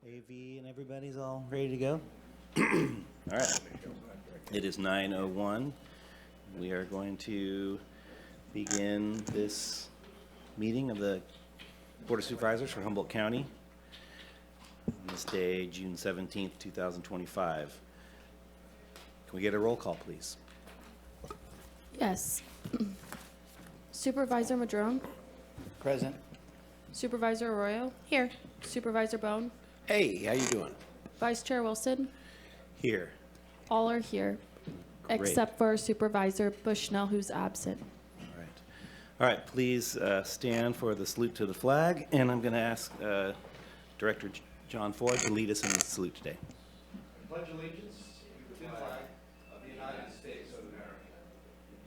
AV and everybody's all ready to go? All right. It is 9:01. We are going to begin this meeting of the Board of Supervisors for Humboldt County on this day, June 17th, 2025. Can we get a roll call, please? Yes. Supervisor Madrone? Present. Supervisor Arroyo? Here. Supervisor Bohn? Hey, how you doing? Vice Chair Wilson? Here. All are here, Great. except for Supervisor Bushnell, who's absent. All right. All right, please stand for the salute to the flag, and I'm going to ask Director John Ford to lead us in the salute today. Pledge allegiance to the flag of the United States of America,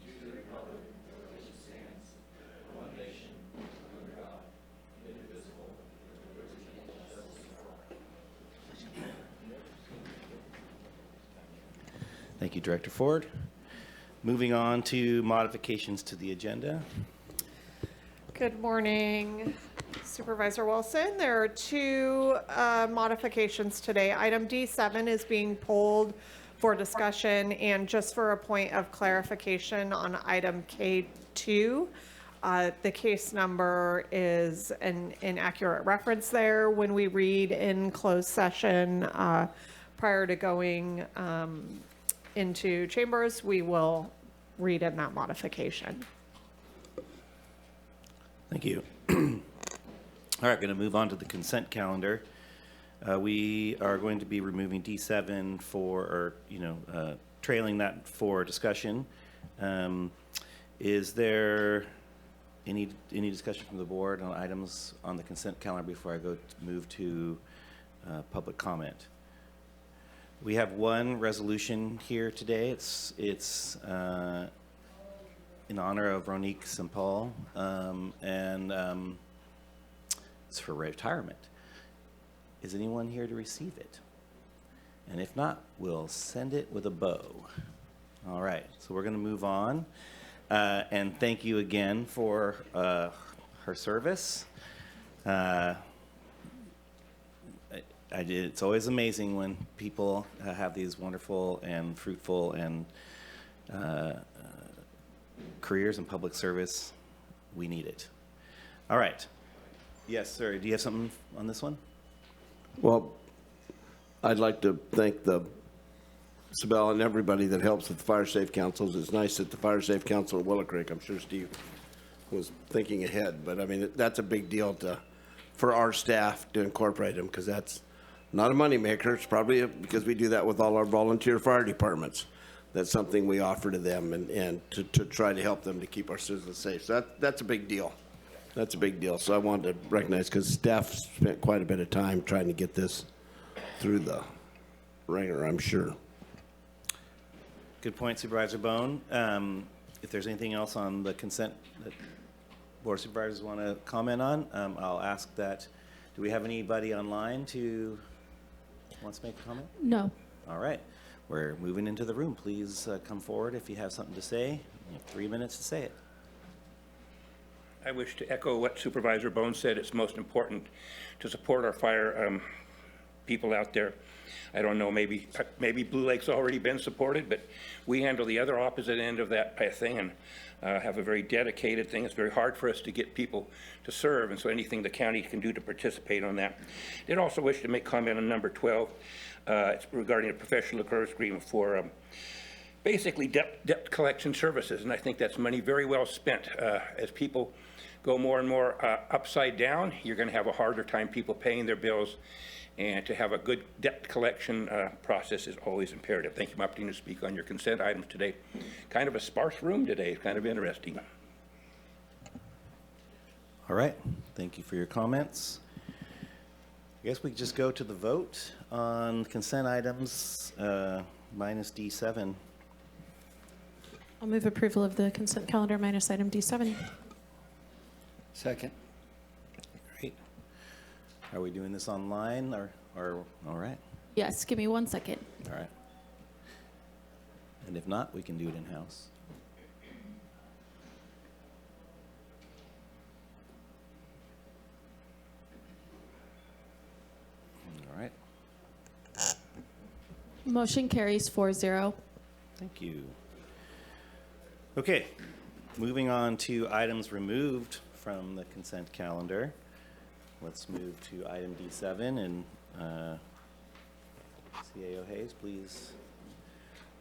to the republic for which it stands, one nation, under God, indivisible, with liberty and justice for all. Thank you, Director Ford. Moving on to modifications to the agenda. Good morning, Supervisor Wilson. There are two modifications today. Item D7 is being pulled for discussion, and just for a point of clarification on item K2, the case number is an inaccurate reference there. When we read in closed session prior to going into chambers, we will read in that modification. Thank you. All right, going to move on to the consent calendar. We are going to be removing D7 for, or, trailing that for discussion. Is there any discussion from the board on items on the consent calendar before I move to public comment? We have one resolution here today. It's in honor of Ronique Saint-Paul, and it's for retirement. Is anyone here to receive it? And if not, we'll send it with a bow. All right, so we're going to move on. And thank you again for her service. It's always amazing when people have these wonderful and fruitful and careers in public service. We need it. All right. Yes, sir. Do you have something on this one? Well, I'd like to thank the Sabella and everybody that helps with the Fire Safe Councils. It's nice that the Fire Safe Council at Willow Creek, I'm sure Steve was thinking ahead, but I mean, that's a big deal for our staff to incorporate them, because that's not a moneymaker. It's probably because we do that with all our volunteer fire departments. That's something we offer to them and to try to help them to keep our citizens safe. So that's a big deal. That's a big deal. So I wanted to recognize, because staff spent quite a bit of time trying to get this through the ringer, I'm sure. Good point, Supervisor Bohn. If there's anything else on the consent that Board of Supervisors want to comment on, I'll ask that. Do we have anybody online who wants to make a comment? No. All right. We're moving into the room. Please come forward if you have something to say. You have 3 minutes to say it. I wish to echo what Supervisor Bohn said. It's most important to support our fire people out there. I don't know, maybe Blue Lake's already been supported, but we handle the other opposite end of that thing and have a very dedicated thing. It's very hard for us to get people to serve, and so anything the county can do to participate on that. I did also wish to make comment on number 12. It's regarding a professional service agreement for basically debt collection services, and I think that's money very well spent. As people go more and more upside down, you're going to have a harder time people paying their bills, and to have a good debt collection process is always imperative. Thank you for my opportunity to speak on your consent items today. Kind of a sparse room today. It's kind of interesting. All right. Thank you for your comments. I guess we just go to the vote on consent items minus D7. I'll move approval of the consent calendar minus item D7. Second. Great. Are we doing this online or all right? Yes, give me 1 second. All right. And if not, we can do it in-house. All right. Motion carries 4-0. Thank you. Okay, moving on to items removed from the consent calendar. Let's move to item D7, and CAO Hayes, please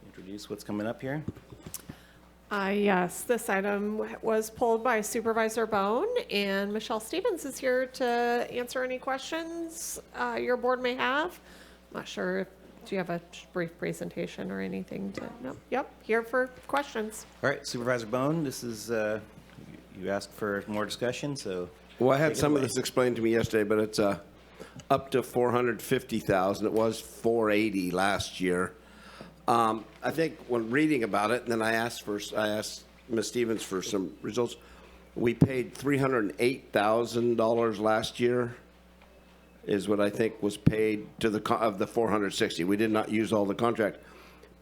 introduce what's coming up here. Yes, this item was pulled by Supervisor Bohn, and Michelle Stevens is here to answer any questions your board may have. I'm not sure if, do you have a brief presentation or anything to, no, yep, here for questions. All right, Supervisor Bohn, this is, you asked for more discussion, so. Well, I had take it some of away. this explained to me yesterday, but it's up to 450,000. It was 480 last year. I think when reading about it, and then I asked Ms. Stevens for some results. We paid $308,000 last year, is what I think was paid to of the 460. We did not use all the contract,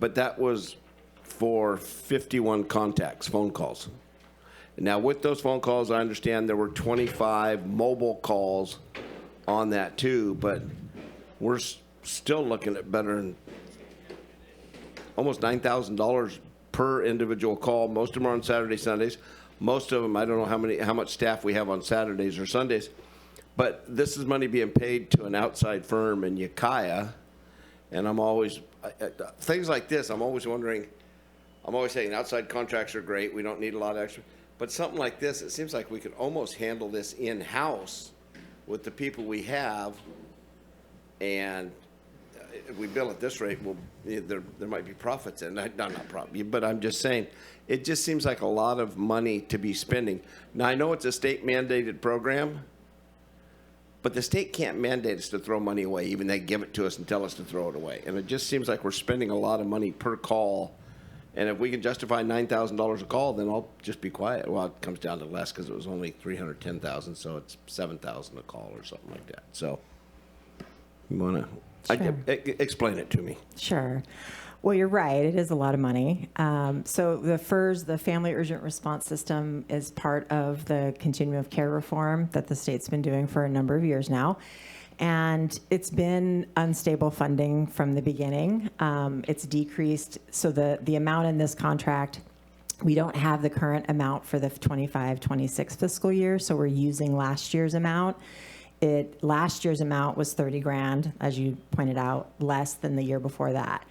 but that was for 51 contacts, phone calls. Now, with those phone calls, I understand there were 25 mobile calls on that too, but we're still looking at better than almost $9,000 per individual call. Most of them are on Saturday, Sundays. Most of them, I don't know how much staff we have on Saturdays or Sundays, but this is money being paid to an outside firm in Ukiah, and I'm always, things like this, I'm always wondering, I'm always saying outside contracts are great, we don't need a lot of extra, but something like this, it seems like we could almost handle this in-house with the people we have, and if we bill at this rate, there might be profits in it. Not profit, but I'm just saying, it just seems like a lot of money to be spending. Now, I know it's a state-mandated program, but the state can't mandate us to throw money away, even they give it to us and tell us to throw it away. And it just seems like we're spending a lot of money per call. And if we can justify $9,000 a call, then I'll just be quiet. Well, it comes down to less because it was only $310,000, so it's $7,000 a call or something like that. So, you want to explain it to me? Sure. Well, you're right. It is a lot of money. So the FERS, the Family Urgent Response System, is part of the continuum of care reform that the state's been doing for a number of years now. And it's been unstable funding from the beginning. It's decreased. So the amount in this contract, we don't have the current amount for the 25-26 fiscal year, so we're using last year's amount. Last year's amount was 30 grand, as you pointed out, less than the year before that.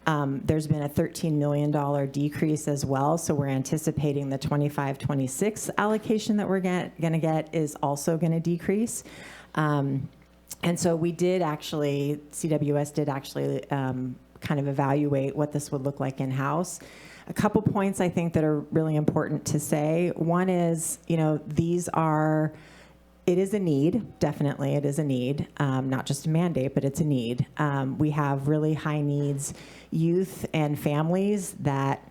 There's been a $13 million decrease as well, so we're anticipating the 25-26 allocation that we're going to get is also going to decrease. And so we did actually, CWS did actually kind of evaluate what this would look like in-house. A couple points I think that are really important to say. One is, it is a need, definitely it is a need, not just a mandate, but it's a need. We have really high needs youth and families that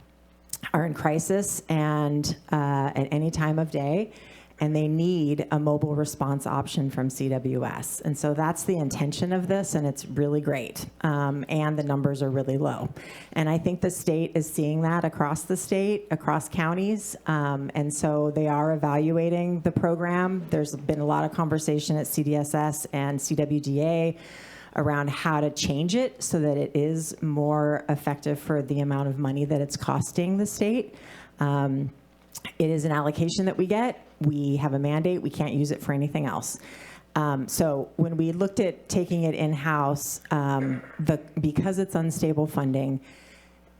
are in crisis and at any time of day, and they need a mobile response option from CWS. And so that's the intention of this, and it's really great. And the numbers are really low. And I think the state is seeing that across the state, across counties. And so they are evaluating the program. There's been a lot of conversation at CDSS and CWDA around how to change it so that it is more effective for the amount of money that it's costing the state. It is an allocation that we get. We have a mandate. We can't use it for anything else. So when we looked at taking it in-house, because it's unstable funding,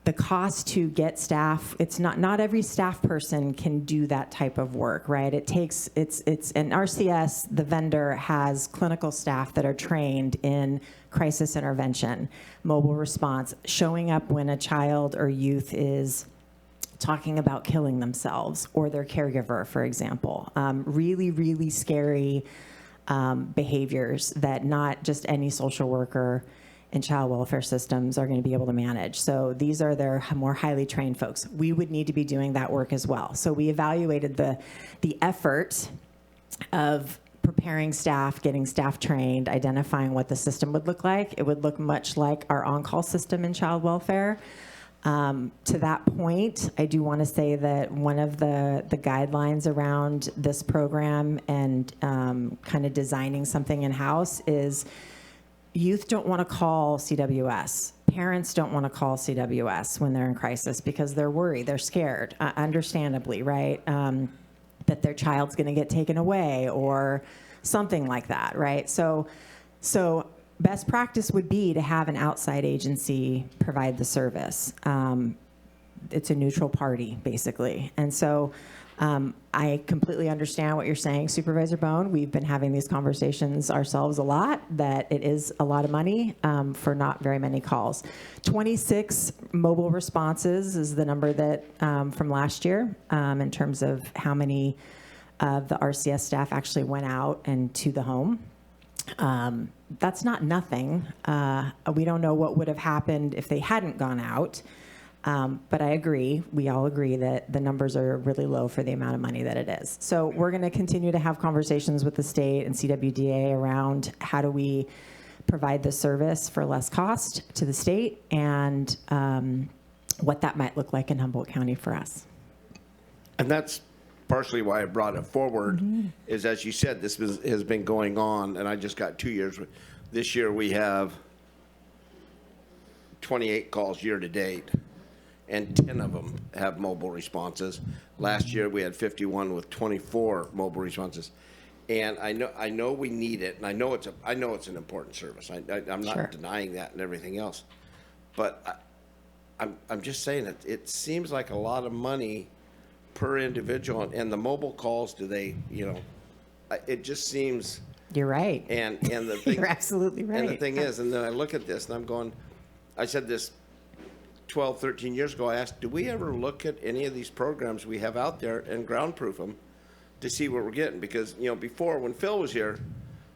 the cost to get staff, it's not every staff person can do that type of work, right? It's and RCS, the vendor, has clinical staff that are trained in crisis intervention, mobile response, showing up when a child or youth is talking about killing themselves or their caregiver, for example. Really, really scary behaviors that not just any social worker and child welfare systems are going to be able to manage. So these are their more highly trained folks. We would need to be doing that work as well. So we evaluated the effort of preparing staff, getting staff trained, identifying what the system would look like. It would look much like our on-call system in child welfare. To that point, I do want to say that one of the guidelines around this program and kind of designing something in-house is youth don't want to call CWS. Parents don't want to call CWS when they're in crisis because they're worried, they're scared, understandably, right? That their child's going to get taken away or something like that, right? So best practice would be to have an outside agency provide the service. It's a neutral party, basically. And so I completely understand what you're saying, Supervisor Bohn. We've been having these conversations ourselves a lot, that it is a lot of money for not very many calls. 26 mobile responses is the number that from last year in terms of how many of the RCS staff actually went out and to the home. That's not nothing. We don't know what would have happened if they hadn't gone out. But I agree, we all agree that the numbers are really low for the amount of money that it is. So we're going to continue to have conversations with the state and CWDA around how do we provide the service for less cost to the state and what that might look like in Humboldt County for us. And that's partially why I brought it forward, is as you said, this has been going on, and I just got 2 years. This year we have 28 calls year to date, and 10 of them have mobile responses. Last year we had 51 with 24 mobile responses. And I know we need it, and I know it's an important service. I'm not Sure. denying that and everything else. But I'm just saying that it seems like a lot of money per individual, and the mobile calls, it just seems. You're right. And the thing, You're absolutely right. And the thing is, and then I look at this and I'm going, I said this 12, 13 years ago, I asked, do we ever look at any of these programs we have out there and ground proof them to see what we're getting? Because, before when Phil was here,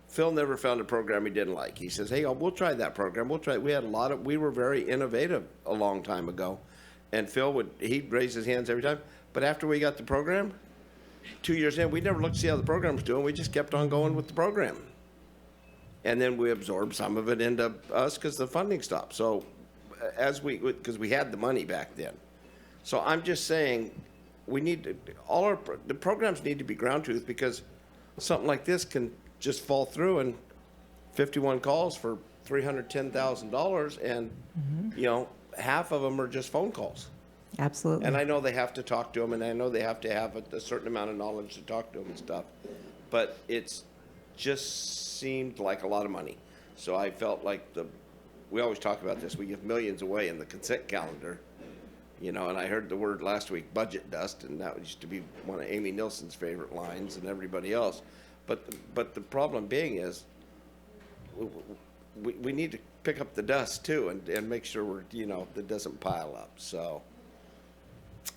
Phil never found a program he didn't like. He says, hey, we'll try that program. We'll try. We were very innovative a long time ago. And Phil he'd raise his hands every time. But after we got the program, 2 years in, we never looked to see how the program was doing. We just kept on going with the program. And then we absorbed some of it into us because the funding stopped. So because we had the money back then. So I'm just saying the programs need to be ground truth, because something like this can just fall through, and 51 calls for $310,000 and, half of them are just phone calls. Absolutely. And I know they have to talk to them, and I know they have to have a certain amount of knowledge to talk to them and stuff. But it's just seemed like a lot of money. So I felt like we always talk about this. We give millions away in the consent calendar, and I heard the word last week, budget dust, and that used to be one of Amy Nilsson's favorite lines and everybody else. But the problem being is we need to pick up the dust too and make sure that doesn't pile up. So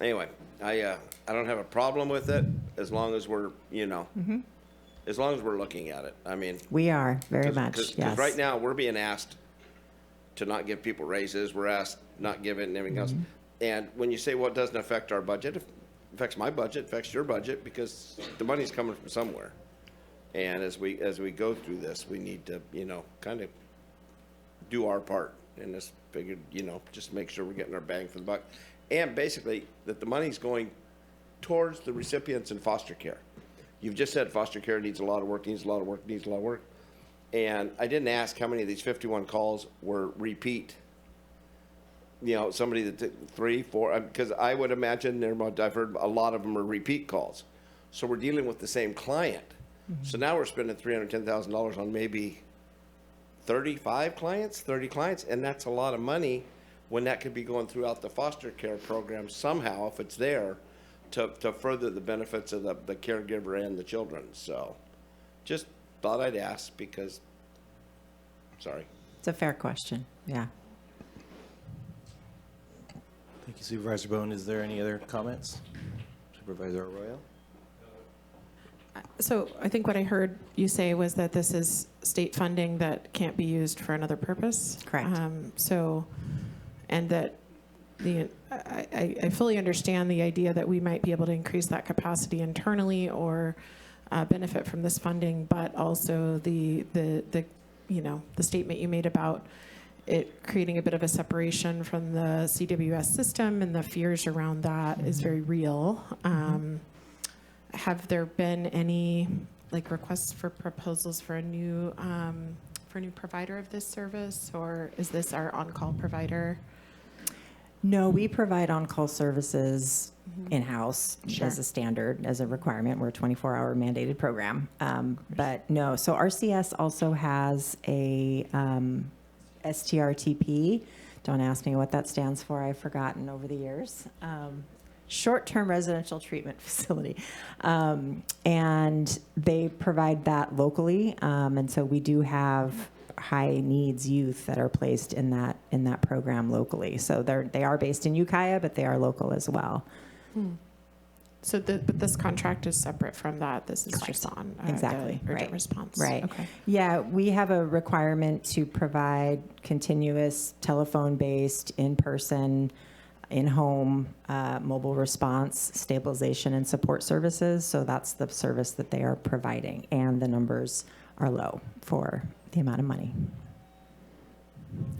anyway, I don't have a problem with it as long as we're as long as we're looking at it. I mean, We are, very much, because yes. right now we're being asked to not give people raises. We're asked not give it and everything else. And when you say, well, it doesn't affect our budget, it affects my budget, affects your budget, because the money's coming from somewhere. And as we go through this, we need to, kind of do our part in this. Figured, just make sure we're getting our bang for the buck. And basically that the money's going towards the recipients in foster care. You've just said foster care needs a lot of work, needs a lot of work, needs a lot of work. And I didn't ask how many of these 51 calls were repeat. Somebody that 3, 4, because I would imagine I've heard a lot of them are repeat calls. So we're dealing with the same client. So now we're spending $310,000 on maybe 30 clients, and that's a lot of money when that could be going throughout the foster care program somehow, if it's there, to further the benefits of the caregiver and the children. So just thought I'd ask because, sorry. It's a fair question, yeah. Thank you, Supervisor Bohn. Is there any other comments? Supervisor Arroyo? So I think what I heard you say was that this is state funding that can't be used for another purpose. Correct. And that I fully understand the idea that we might be able to increase that capacity internally or benefit from this funding, but also the statement you made about it creating a bit of a separation from the CWS system and the fears around that is very real. Have there been any requests for proposals for a new for a new provider of this service, or is this our on-call provider? No, we provide on-call services in-house Sure. as a standard, as a requirement. We're a 24-hour mandated program. But no, so RCS also has a STRTP. Don't ask me what that stands for. I've forgotten over the years. Short-term residential treatment facility. And they provide that locally. And so we do have high needs youth that are placed in that program locally. So they are based in Ukiah, but they are local as well. So but this contract is separate from that. This is Correct. just on Exactly, the urgent right. response. Right. Okay. Yeah, we have a requirement to provide continuous telephone-based, in-person, in-home mobile response, stabilization, and support services. So that's the service that they are providing, and the numbers are low for the amount of money.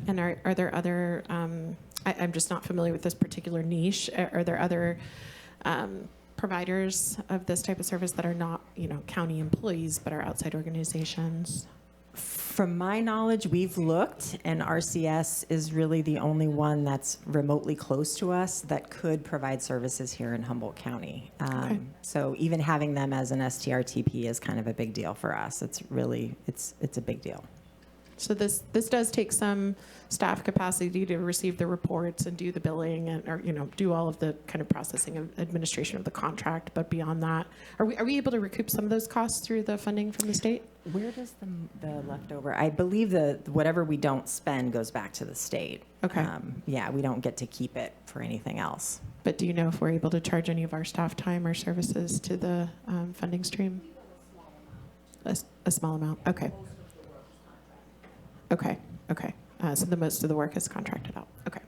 And are there other, I'm just not familiar with this particular niche. Are there other providers of this type of service that are not, county employees, but are outside organizations? From my knowledge, we've looked, and RCS is really the only one that's remotely close to us that could provide services here in Humboldt County. Okay. So even having them as an STRTP is kind of a big deal for us. It's a big deal. So this does take some staff capacity to receive the reports and do the billing and, or, do all of the kind of processing and administration of the contract. But beyond that, are we able to recoup some of those costs through the funding from the state? Where does the leftover? I believe whatever we don't spend goes back to the state. Okay. Yeah, we don't get to keep it for anything else. But do you know if we're able to charge any of our staff time or services to the funding stream? A small amount. Okay. Okay. So the most of the work is contracted out. Okay.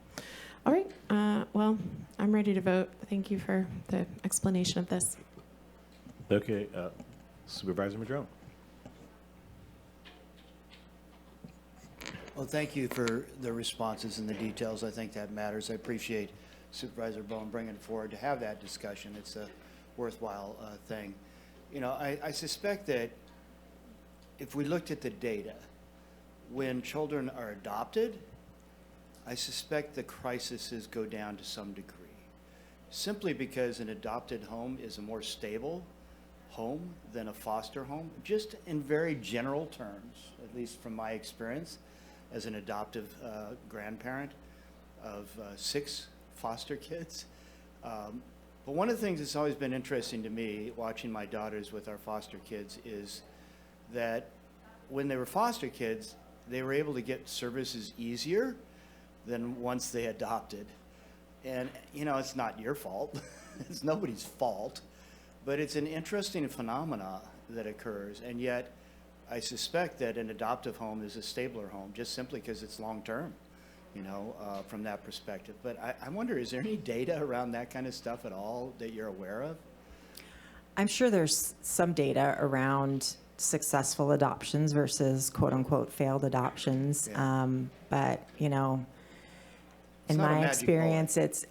All right. Well, I'm ready to vote. Thank you for the explanation of this. Okay, Supervisor Madrone. Well, thank you for the responses and the details. I think that matters. I appreciate Supervisor Bohn bringing it forward to have that discussion. It's a worthwhile thing. I suspect that if we looked at the data, when children are adopted, I suspect the crises go down to some degree, simply because an adopted home is a more stable home than a foster home, just in very general terms, at least from my experience as an adoptive grandparent of 6 foster kids. But one of the things that's always been interesting to me, watching my daughters with our foster kids, is that when they were foster kids, they were able to get services easier than once they adopted. And, it's not your fault. It's nobody's fault. But it's an interesting phenomena that occurs. And yet, I suspect that an adoptive home is a stabler home, just simply because it's long-term, from that perspective. But I wonder, is there any data around that kind of stuff at all that you're aware of? I'm sure there's some data around successful adoptions versus quote-unquote failed adoptions. Yeah. But, in not a my magic experience, it's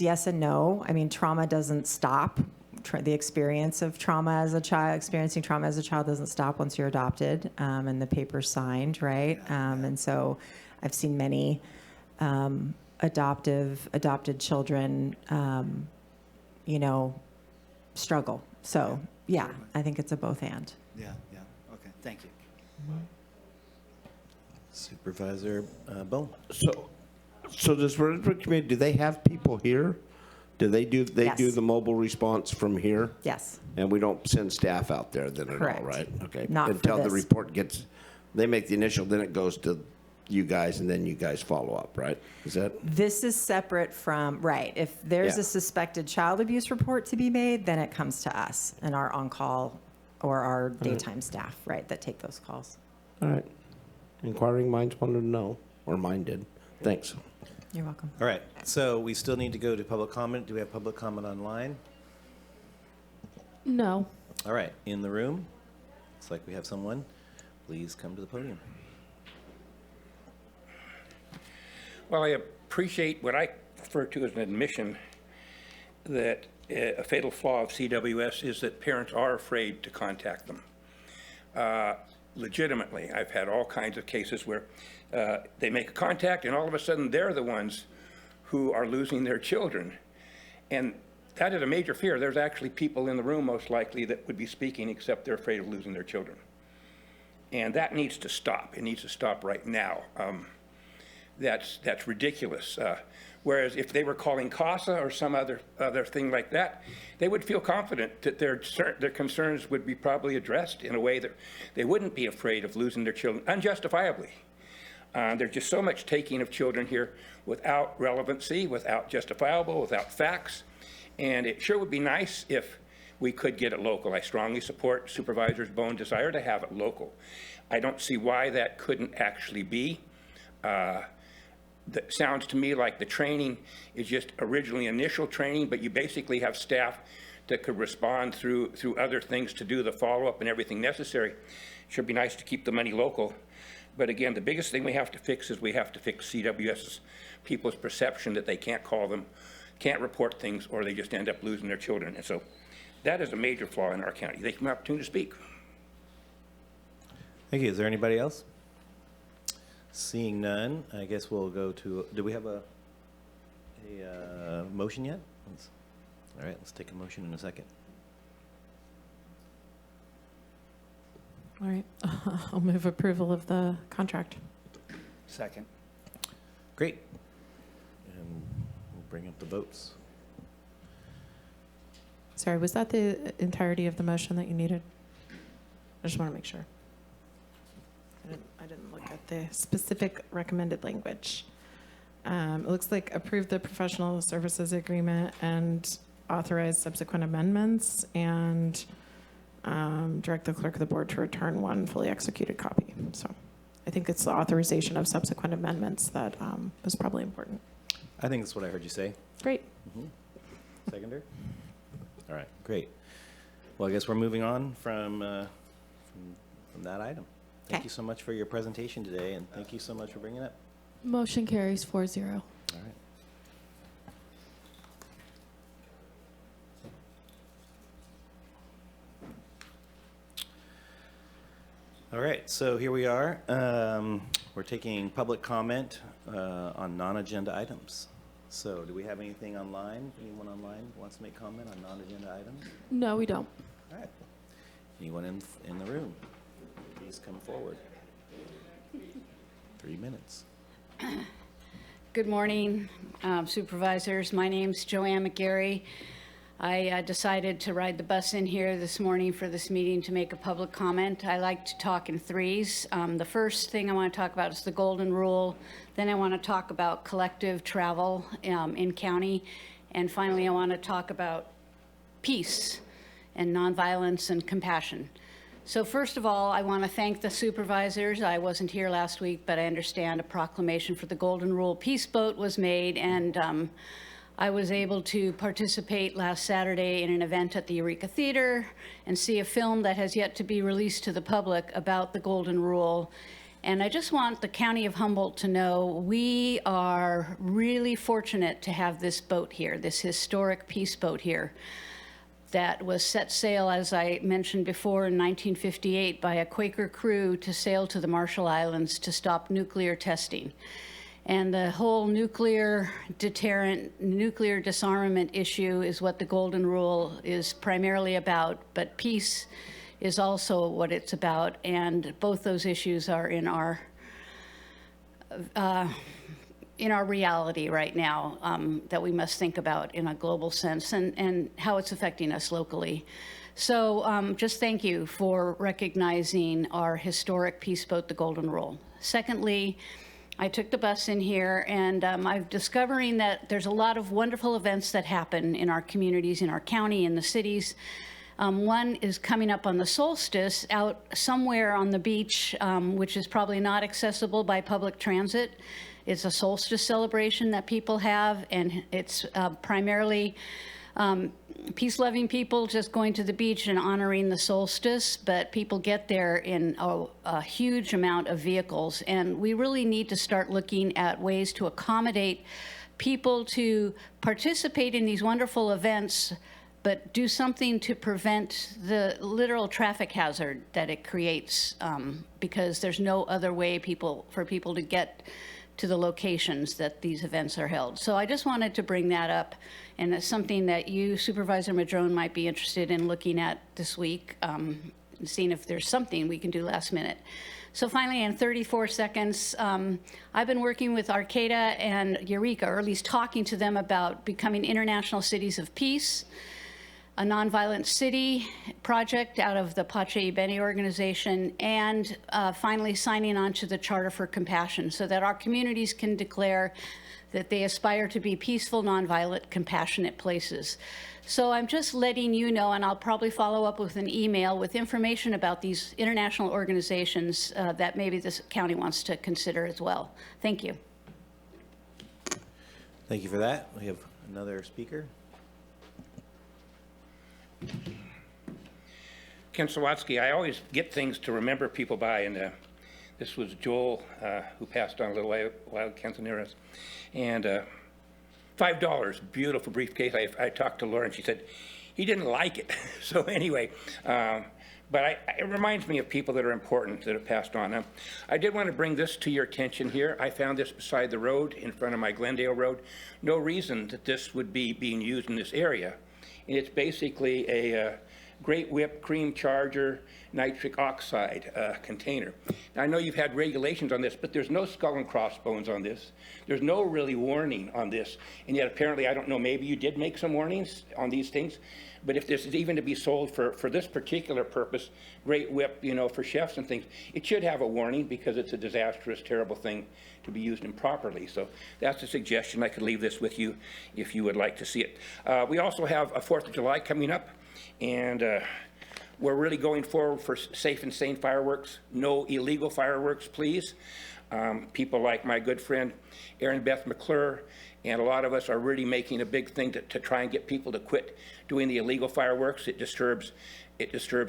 yes and no. Trauma doesn't stop. The experience of experiencing trauma as a child doesn't stop once you're adopted, and the paper's signed, right? And so I've seen many adopted children, struggle. So, yeah, I think it's a both and. Yeah. Okay, thank you. Supervisor Bohn. So does Frederick Community, do they have people here? Do they do Yes. the mobile response from here? Yes. And we don't send staff out there then at all, Correct. right? Okay. Not for Until the this. report they make the initial, then it goes to you guys, and then you guys follow up, right? Is that? This is separate from, right, if there's Yeah. a suspected child abuse report to be made, then it comes to us and our on-call or our daytime staff, right, that take those calls. All right. Inquiring minds wanted to know, or mine did. Thanks. You're welcome. All right, so we still need to go to public comment. Do we have public comment online? No. All right, in the room? Looks like we have someone. Please come to the podium. Well, I appreciate what I refer to as an admission that a fatal flaw of CWS is that parents are afraid to contact them. legitimately, I've had all kinds of cases where they make a contact and all of a sudden they're the ones who are losing their children. And that is a major fear. There's actually people in the room most likely that would be speaking except they're afraid of losing their children. And that needs to stop. It needs to stop right now. That's ridiculous. Whereas if they were calling CASA or some other thing like that, they would feel confident that their concerns would be probably addressed in a way that they wouldn't be afraid of losing their children unjustifiably. There's just so much taking of children here without relevancy, without justifiable, without facts. And it sure would be nice if we could get it local. I strongly support Supervisors Bohn's desire to have it local. I don't see why that couldn't actually be. That sounds to me like the training is just originally initial training, but you basically have staff that could respond through other things to do the follow-up and everything necessary. It should be nice to keep the money local. But again, the biggest thing we have to fix is we have to fix CWS's people's perception that they can't call them, can't report things, or they just end up losing their children. And so that is a major flaw in our county. They give them an opportunity to speak. Thank you. Is there anybody else? Seeing none, I guess we'll go to, do we have a motion yet? All right, let's take a motion in a second. All right, I'll move approval of the contract. Second. Great. And we'll bring up the votes. Sorry, was that the entirety of the motion that you needed? I just want to make sure. I didn't look at the specific recommended language. It looks like approve the professional services agreement and authorize subsequent amendments and direct the clerk of the board to return one fully executed copy. So I think it's the authorization of subsequent amendments that was probably important. I think that's what I heard you say. Great. Seconder? All right, great. Well, I guess we're moving on from that item. Thank Okay. you so much for your presentation today, and thank you so much for bringing it up. Motion carries 4-0. All right. All right, so here we are. We're taking public comment on non-agenda items. So do we have anything online? Anyone online wants to make comment on non-agenda items? No, we don't. All right. Anyone in the room? Please come forward. 3 minutes. Good morning, supervisors. My name's Joanne McGarry. I decided to ride the bus in here this morning for this meeting to make a public comment. I like to talk in threes. The first thing I want to talk about is the golden rule. Then I want to talk about collective travel in county. And finally, I want to talk about peace and nonviolence and compassion. So first of all, I want to thank the supervisors. I wasn't here last week, but I understand a proclamation for the Golden Rule Peace Boat was made, and I was able to participate last Saturday in an event at the Eureka Theater and see a film that has yet to be released to the public about the Golden Rule. And I just want the County of Humboldt to know we are really fortunate to have this boat here, this historic peace boat here, that was set sail, as I mentioned before, in 1958 by a Quaker crew to sail to the Marshall Islands to stop nuclear testing. And the whole nuclear deterrent, nuclear disarmament issue is what the Golden Rule is primarily about, but peace is also what it's about, and both those issues are in our reality right now that we must think about in a global sense and how it's affecting us locally. So just thank you for recognizing our historic peace boat, the Golden Rule. Secondly, I took the bus in here and I'm discovering that there's a lot of wonderful events that happen in our communities, in our county, in the cities. One is coming up on the solstice out somewhere on the beach, which is probably not accessible by public transit. It's a solstice celebration that people have, and it's primarily peace-loving people just going to the beach and honoring the solstice, but people get there in a huge amount of vehicles, and we really need to start looking at ways to accommodate people to participate in these wonderful events but do something to prevent the literal traffic hazard that it creates, because there's no other way for people to get to the locations that these events are held. So I just wanted to bring that up, and it's something that you, Supervisor Madrone, might be interested in looking at this week, and seeing if there's something we can do last minute. So finally, in 34 seconds, I've been working with Arcata and Eureka, or at least talking to them about becoming international cities of peace, a nonviolent city project out of the Pache Beni organization, and finally signing on to the Charter for Compassion so that our communities can declare that they aspire to be peaceful, nonviolent, compassionate places. So I'm just letting you know, and I'll probably follow up with an email with information about these international organizations that maybe this county wants to consider as well. Thank you. Thank you for that. We have another speaker. Ken Sawatsky, I always get things to remember people by, and this was Joel, who passed on a little while, Cantoneras. And $5, beautiful briefcase. I talked to Laura, and she said he didn't like it. So anyway, but it reminds me of people that are important that have passed on. I did want to bring this to your attention here. I found this beside the road in front of my Glendale Road. No reason that this would be being used in this area. And it's basically a Great Whip Cream Charger nitric oxide container. Now, I know you've had regulations on this, but there's no skull and crossbones on this. There's no really warning on this. And yet apparently, I don't know, maybe you did make some warnings on these things. But if this is even to be sold for this particular purpose, Great Whip, you know, for chefs and things, it should have a warning because it's a disastrous, terrible thing to be used improperly. So that's a suggestion. I could leave this with you if you would like to see it. We also have a 4th of July coming up, and we're really going forward for safe and sane fireworks. No illegal fireworks, please. People like my good friend Erin Beth McClure and a lot of us are really making a big thing to try and get people to quit doing the illegal fireworks. It disturbs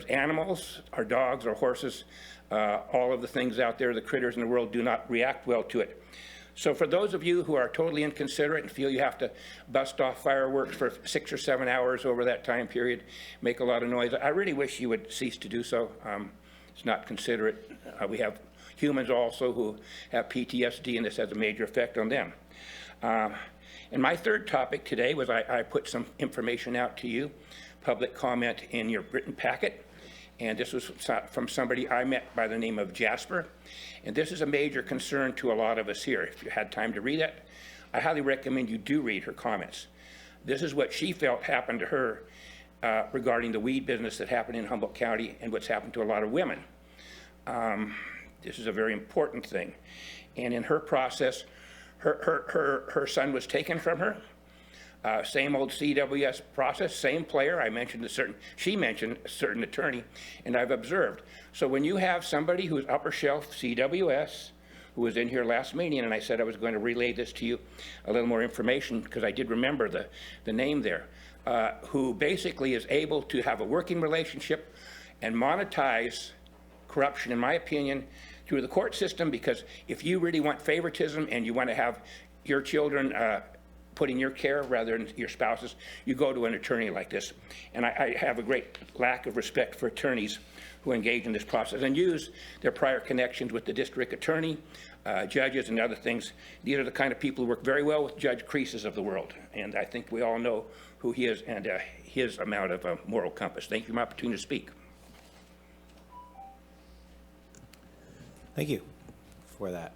animals, our dogs, our horses, all of the things out there, the critters in the world do not react well to it. So for those of you who are totally inconsiderate and feel you have to bust off fireworks for 6 or 7 hours over that time period, make a lot of noise, I really wish you would cease to do so. It's not considerate. We have humans also who have PTSD, and this has a major effect on them. And my third topic today was I put some information out to you, public comment in your written packet. And this was from somebody I met by the name of Jasper. And this is a major concern to a lot of us here. If you had time to read it, I highly recommend you do read her comments. This is what she felt happened to her regarding the weed business that happened in Humboldt County and what's happened to a lot of women. This is a very important thing. And in her process, her son was taken from her. Same old CWS process, same player. She mentioned a certain attorney, and I've observed. So when you have somebody who's upper shelf CWS, who was in here last meeting, and I said I was going to relay this to you, a little more information, because I did remember the name there, who basically is able to have a working relationship and monetize corruption, in my opinion, through the court system, because if you really want favoritism and you want to have your children put in your care rather than your spouses, you go to an attorney like this. And I have a great lack of respect for attorneys who engage in this process and use their prior connections with the district attorney, judges, and other things. These are the kind of people who work very well with Judge Creases of the world. And I think we all know who he is and his amount of moral compass. Thank you for my opportunity to speak. Thank you for that.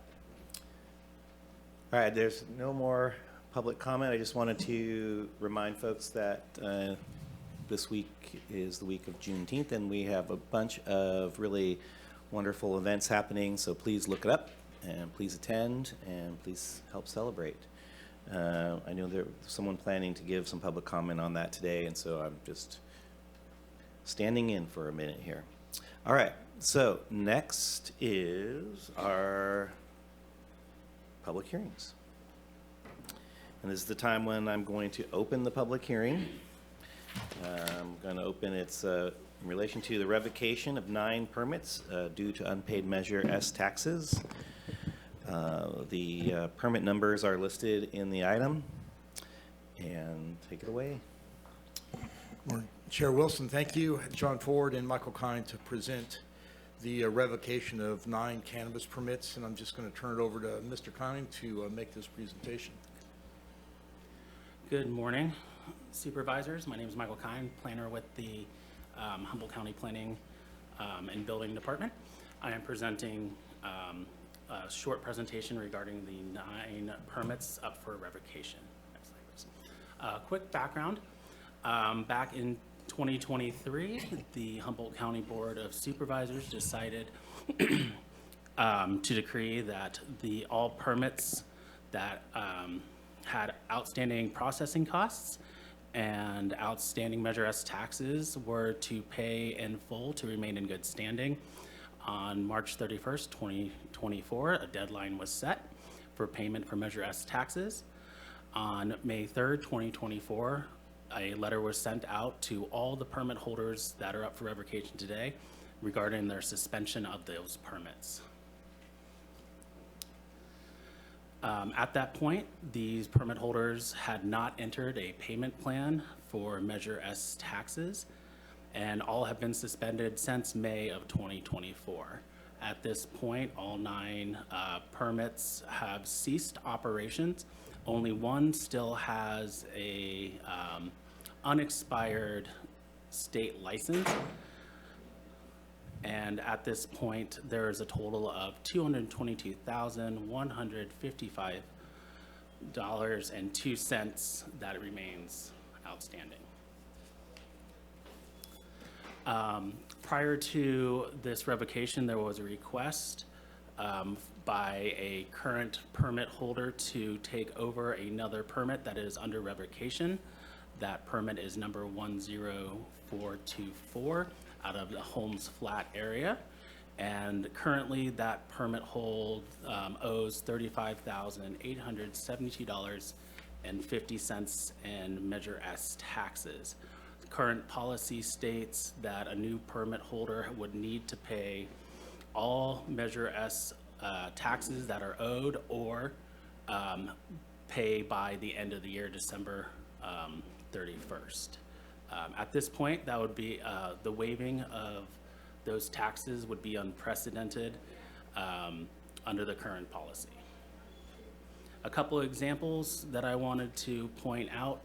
All right, there's no more public comment. I just wanted to remind folks that this week is the week of Juneteenth, and we have a bunch of really wonderful events happening, so please look it up, and please attend, and please help celebrate. I know there's someone planning to give some public comment on that today, and so I'm just standing in for a minute here. All right, so next is our public hearings. And this is the time when I'm going to open the public hearing. I'm going to open it in relation to the revocation of 9 permits due to unpaid Measure S taxes. The permit numbers are listed in the item. And take it away. Chair Wilson, thank you. John Ford and Michael Kine to present the revocation of 9 cannabis permits, and I'm just going to turn it over to Mr. Kine to make this presentation. Good morning, Supervisors. My name is Michael Kine, planner with the Humboldt County Planning and Building Department. I am presenting a short presentation regarding the 9 permits up for revocation. Next slide, please. Quick background. Back in 2023, the Humboldt County Board of Supervisors decided to decree that all permits that had outstanding processing costs and outstanding Measure S taxes were to pay in full to remain in good standing. On March 31st, 2024, a deadline was set for payment for Measure S taxes. On May 3rd, 2024, a letter was sent out to all the permit holders that are up for revocation today regarding their suspension of those permits. At that point, these permit holders had not entered a payment plan for Measure S taxes, and all have been suspended since May of 2024. At this point, all 9 permits have ceased operations. Only one still has a unexpired state license. And at this point, there is a total of $222,155.02 that remains outstanding. Prior to this revocation, there was a request by a current permit holder to take over another permit that is under revocation. That permit is number 10424 out of the Holmes Flat area. And currently that permit hold owes $35,872.50 in Measure S taxes. The current policy states that a new permit holder would need to pay all Measure S taxes that are owed or pay by the end of the year, December 31st. At this point, that would be the waiving of those taxes would be unprecedented under the current policy. A couple of examples that I wanted to point out.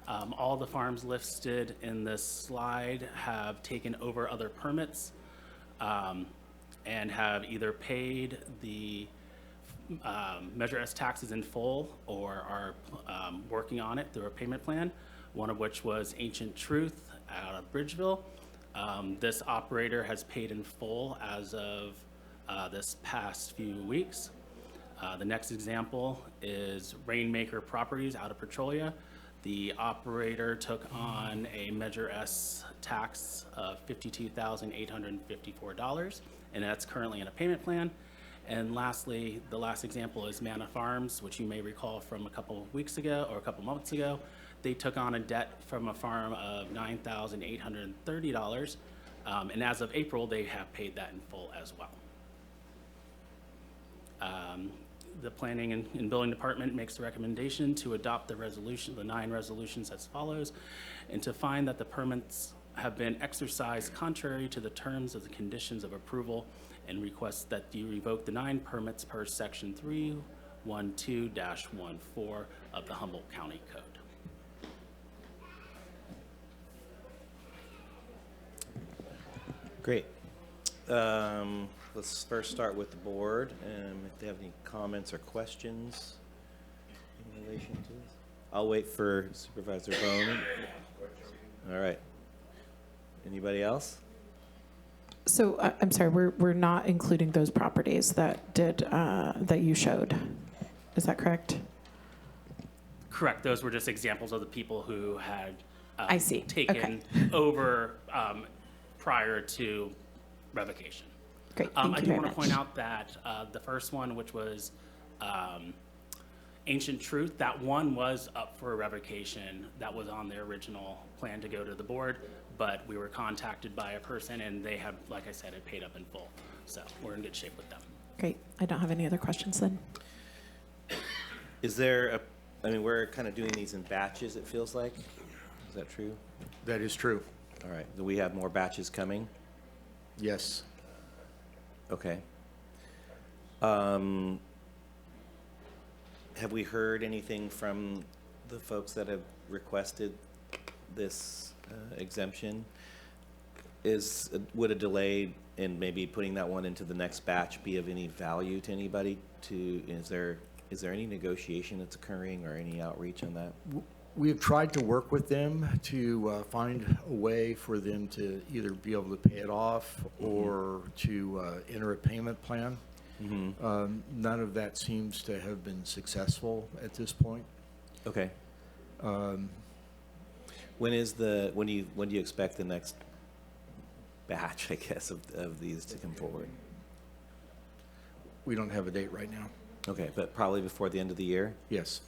All the farms listed in this slide have taken over other permits and have either paid the Measure S taxes in full or are working on it through a payment plan, one of which was Ancient Truth out of Bridgeville. This operator has paid in full as of this past few weeks. The next example is Rainmaker Properties out of Petrolia. The operator took on a Measure S tax of $52,854, and that's currently in a payment plan. And lastly, the last example is Manna Farms, which you may recall from a couple of weeks ago or a couple months ago. They took on a debt from a farm of $9,830, and as of April, they have paid that in full as well. The Planning and Building Department makes the recommendation to adopt the 9 resolutions as follows, and to find that the permits have been exercised contrary to the terms of the conditions of approval, and requests that you revoke the 9 permits per section 312-14 of the Humboldt County Code. Great. Let's first start with the board, if they have any comments or questions in relation to this. I'll wait for Supervisor Bohn. All right. Anybody else? So I'm sorry, we're not including those properties that that you showed. Is that correct? Correct. Those were just examples of the people who had I see. taken over prior to revocation. Great. I Thank you do very want to much. point out that the first one, which was Ancient Truth, that one was up for revocation. That was on their original plan to go to the board, but we were contacted by a person and they have, like I said, had paid up in full. So we're in good shape with them. Great. I don't have any other questions then. Is there we're kind of doing these in batches, it feels like. Is that true? That is true. All right. Do we have more batches coming? Yes. Okay. Have we heard anything from the folks that have requested this exemption? Would a delay in maybe putting that one into the next batch be of any value to anybody? Is there any negotiation that's occurring or any outreach on that? We have tried to work with them to find a way for them to either be able to pay it off or to enter a payment plan. None of that seems to have been successful at this point. Okay. When do you expect the next batch, I guess, of these to come forward? We don't have a date right now. Okay, but probably before the end of the year? Yes.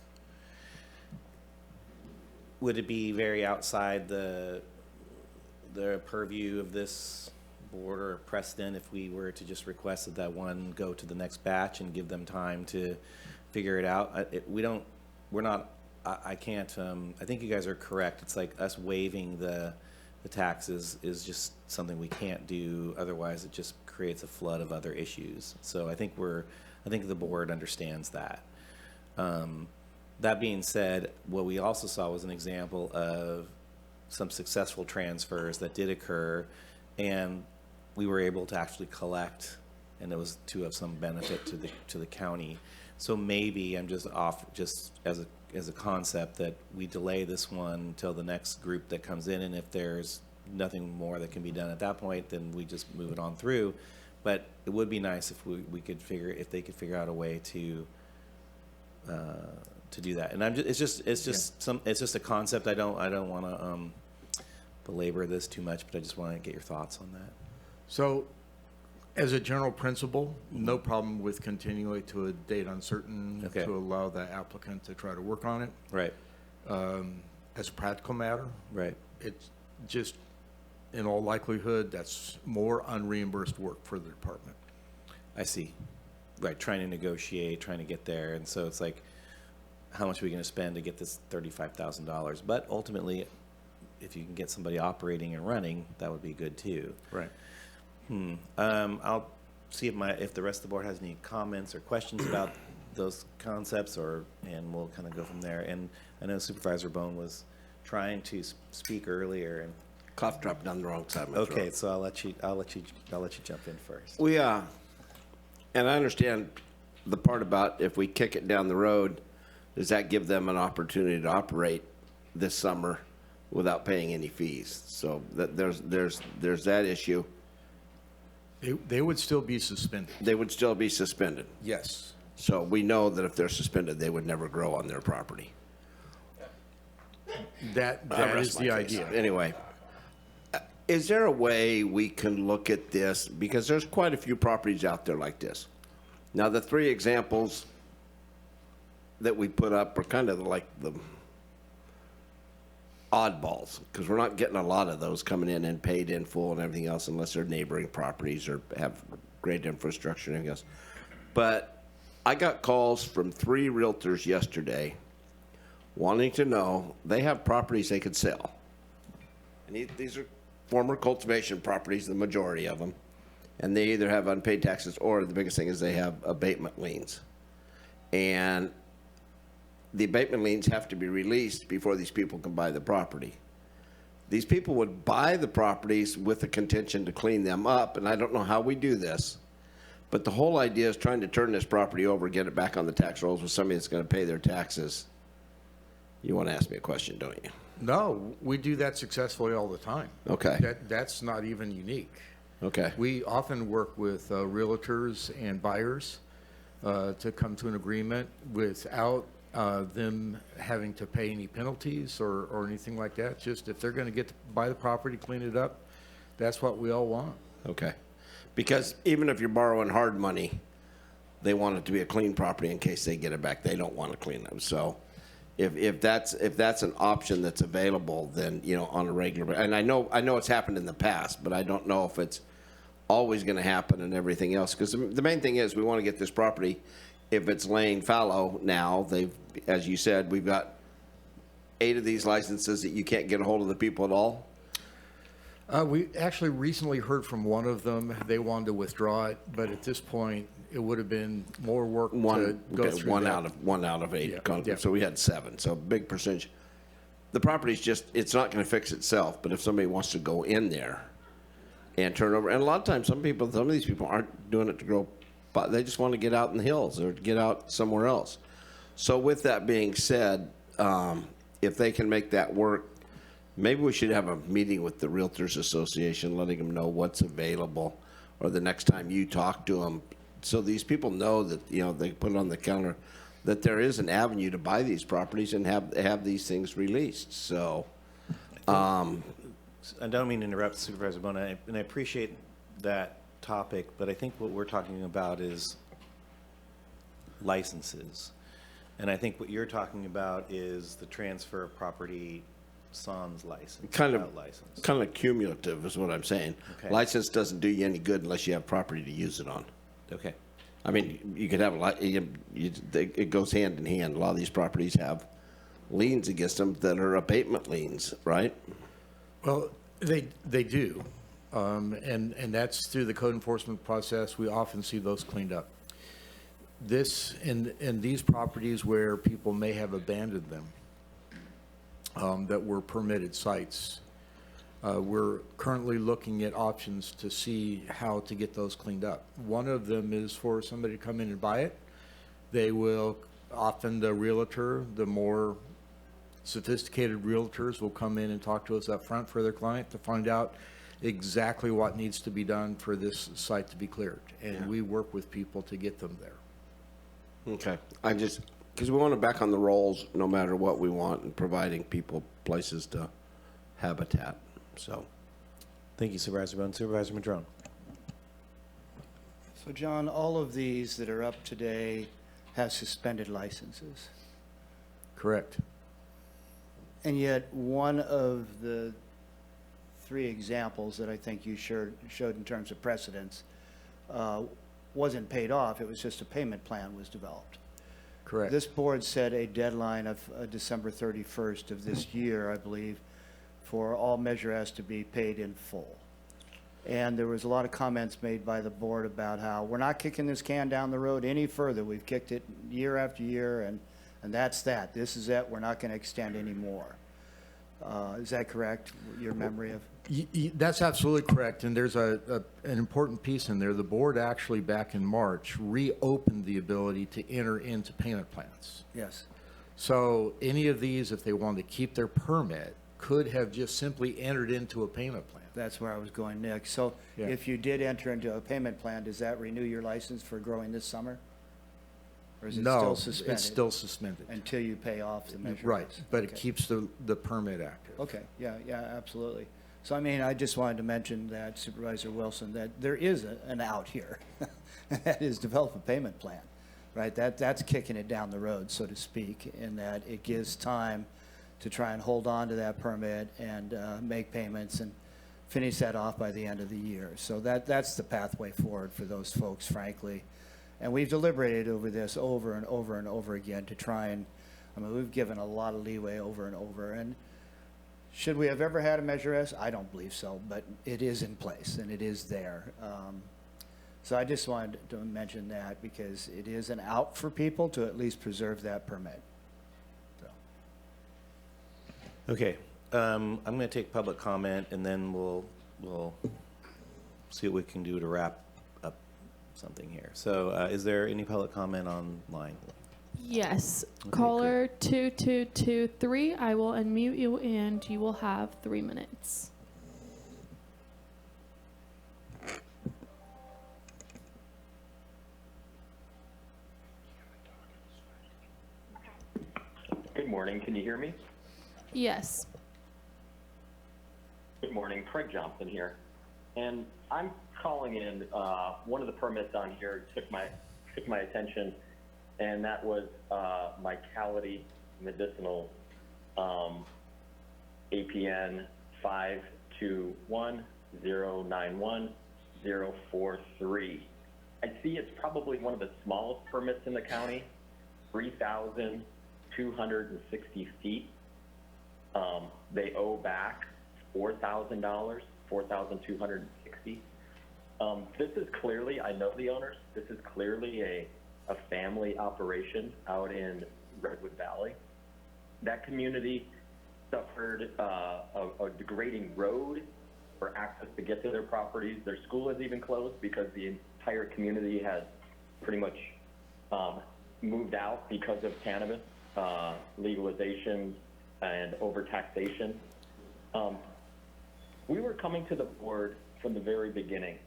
Would it be very outside the purview of this board or precedent if we were to just request that one go to the next batch and give them time to figure it out? I think you guys are correct. It's like us waiving the taxes is just something we can't do. Otherwise, it just creates a flood of other issues. So I think the board understands that. That being said, what we also saw was an example of some successful transfers that did occur, and we were able to actually collect, and it was to have some benefit to the county. So maybe I'm just as a concept that we delay this one until the next group that comes in, and if there's nothing more that can be done at that point, then we just move it on through. But it would be nice if if they could figure out a way to do that. And it's just a concept. I don't want to belabor this too much, but I just want to get your thoughts on that. So, as a general principle, no problem with continuing to a date uncertain Okay. to allow the applicant to try to work on it. Right. As a practical matter, Right. it's just, in all likelihood, that's more unreimbursed work for the department. I see. Right. Trying to negotiate, trying to get there, and so it's like, how much are we going to spend to get this $35,000? But ultimately, if you can get somebody operating and running, that would be good too. Right. I'll see if the rest of the board has any comments or questions about those concepts, and we'll kind of go from there. And I know Supervisor Bohn was trying to speak earlier, and Cough drop down the wrong side of my throat. okay, so I'll let you jump in first. And I understand the part about if we kick it down the road, does that give them an opportunity to operate this summer without paying any fees? So that there's that issue. They would still be suspended. They would still be suspended. Yes. So we know that if they're suspended, they would never grow on their property. That is the idea. Anyway, is there a way we can look at this? Because there's quite a few properties out there like this. Now, the three examples that we put up are kind of like the oddballs, because we're not getting a lot of those coming in and paid in full and everything else, unless they're neighboring properties or have great infrastructure and everything else. But I got calls from 3 realtors yesterday wanting to know they have properties they could sell. And these are former cultivation properties, the majority of them. And they either have unpaid taxes, or the biggest thing is they have abatement liens. And the abatement liens have to be released before these people can buy the property. These people would buy the properties with the contention to clean them up, and I don't know how we do this, but the whole idea is trying to turn this property over, get it back on the tax rolls with somebody that's going to pay their taxes. You want to ask me a question, don't you? No, we do that successfully all the time. Okay. That's not even unique. Okay. We often work with realtors and buyers to come to an agreement without them having to pay any penalties or anything like that. Just if they're going to get to buy the property, clean it up, that's what we all want. Okay. Because even if you're borrowing hard money, they want it to be a clean property in case they get it back. They don't want to clean them. So if that's an option that's available, then, you know, on a regular, and I know it's happened in the past, but I don't know if it's always going to happen and everything else. Because the main thing is we want to get this property. If it's laying fallow now, as you said, we've got 8 of these licenses that you can't get a hold of the people at all. We actually recently heard from one of them. They wanted to withdraw it, but at this point, it would have been more work to go Okay, through one that. out of 8 Yeah, conflicts. yeah. So we had 7, so a big percentage. The property's just, it's not going to fix itself, but if somebody wants to go in there and turn over, and a lot of times, some of these people aren't doing it to grow, but they just want to get out in the hills or get out somewhere else. So with that being said, if they can make that work, maybe we should have a meeting with the Realtors Association, letting them know what's available, or the next time you talk to them, so these people know that, you know, they put it on the counter, that there is an avenue to buy these properties and have these things released. So, I don't mean to interrupt Supervisor Bohn, and I appreciate that topic, but I think what we're talking about is licenses. And I think what you're talking about is the transfer of property sans license. kind without of license. kind of cumulative is what I'm saying. Okay. License doesn't do you any good unless you have property to use it on. Okay. I mean, you could have it goes hand in hand. A lot of these properties have liens against them that are abatement liens, right? Well, they do, and that's through the code enforcement process. We often see those cleaned up. This, in these properties where people may have abandoned them, that were permitted sites, we're currently looking at options to see how to get those cleaned up. One of them is for somebody to come in and buy it. They will, often the realtor, the more sophisticated realtors will come in and talk to us up front for their client to find out exactly what needs to be done for this site to be cleared. And we work with people to get them there. Okay. Because we want to back on the rolls no matter what we want, and providing people places to habitat. So, Thank you, Supervisor Bohn. Supervisor Madrone. So John, all of these that are up today have suspended licenses. Correct. And yet one of the 3 examples that I think you showed in terms of precedence wasn't paid off. It was just a payment plan was developed. Correct. This board set a deadline of December 31st of this year, I believe, for all Measure S to be paid in full. And there was a lot of comments made by the board about how we're not kicking this can down the road any further. We've kicked it year after year, and that's that. This is it. We're not going to extend any more. Is that correct, your memory of? That's absolutely correct, and there's an important piece in there. The board actually, back in March, reopened the ability to enter into payment plans. Yes. So any of these, if they wanted to keep their permit, could have just simply entered into a payment plan. That's where I was going next. So Yeah. if you did enter into a payment plan, does that renew your license for growing this summer? Or is it still No, suspended? it's still suspended. Until you pay off the Measure Right, S? but it Okay. keeps the permit active. Okay, yeah, absolutely. So I mean, I just wanted to mention that, Supervisor Wilson, that there is an out here. That is develop a payment plan, right? That's kicking it down the road, so to speak, in that it gives time to try and hold on to that permit and make payments and finish that off by the end of the year. So that's the pathway forward for those folks, frankly. And we've deliberated over this over and over and over again to try and, I mean, we've given a lot of leeway over and over. And should we have ever had a Measure S? I don't believe so, but it is in place and it is there. So I just wanted to mention that because it is an out for people to at least preserve that permit. So. Okay, I'm going to take public comment, and then we'll see what we can do to wrap up something here. So is there any public comment online? Yes. Okay, Caller 2223, I will unmute you and you will have 3 minutes. Good morning. Can you hear me? Yes. Good morning. Craig Johnson here. And I'm calling in, one of the permits on here took my attention, and that was Vitality Medicinal APN 521091043. I see it's probably one of the smallest permits in the county, 3,260 feet. They owe back $4,000 $4,260. This is clearly, I know the owners, this is clearly a family operation out in Redwood Valley. That community suffered a degrading road for access to get to their properties. Their school is even closed because the entire community has pretty much moved out because of cannabis legalization and overtaxation. We were coming to the board from the very beginning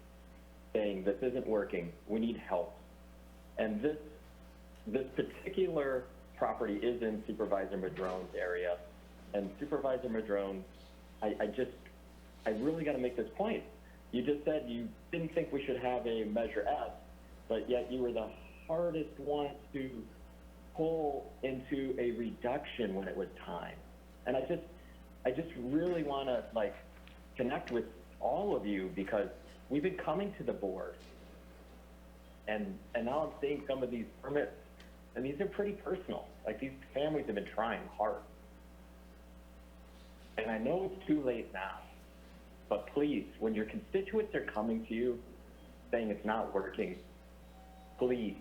saying this isn't working, we need help. And this particular property is in Supervisor Madrone's area. And Supervisor Madrone, I really got to make this point. You just said you didn't think we should have a Measure S, but yet you were the hardest one to pull into a reduction when it was time. And I just really want to like connect with all of you because we've been coming to the board, and now I'm seeing some of these permits, and these are pretty personal. Like, these families have been trying hard. And I know it's too late now, but please, when your constituents are coming to you saying it's not working, please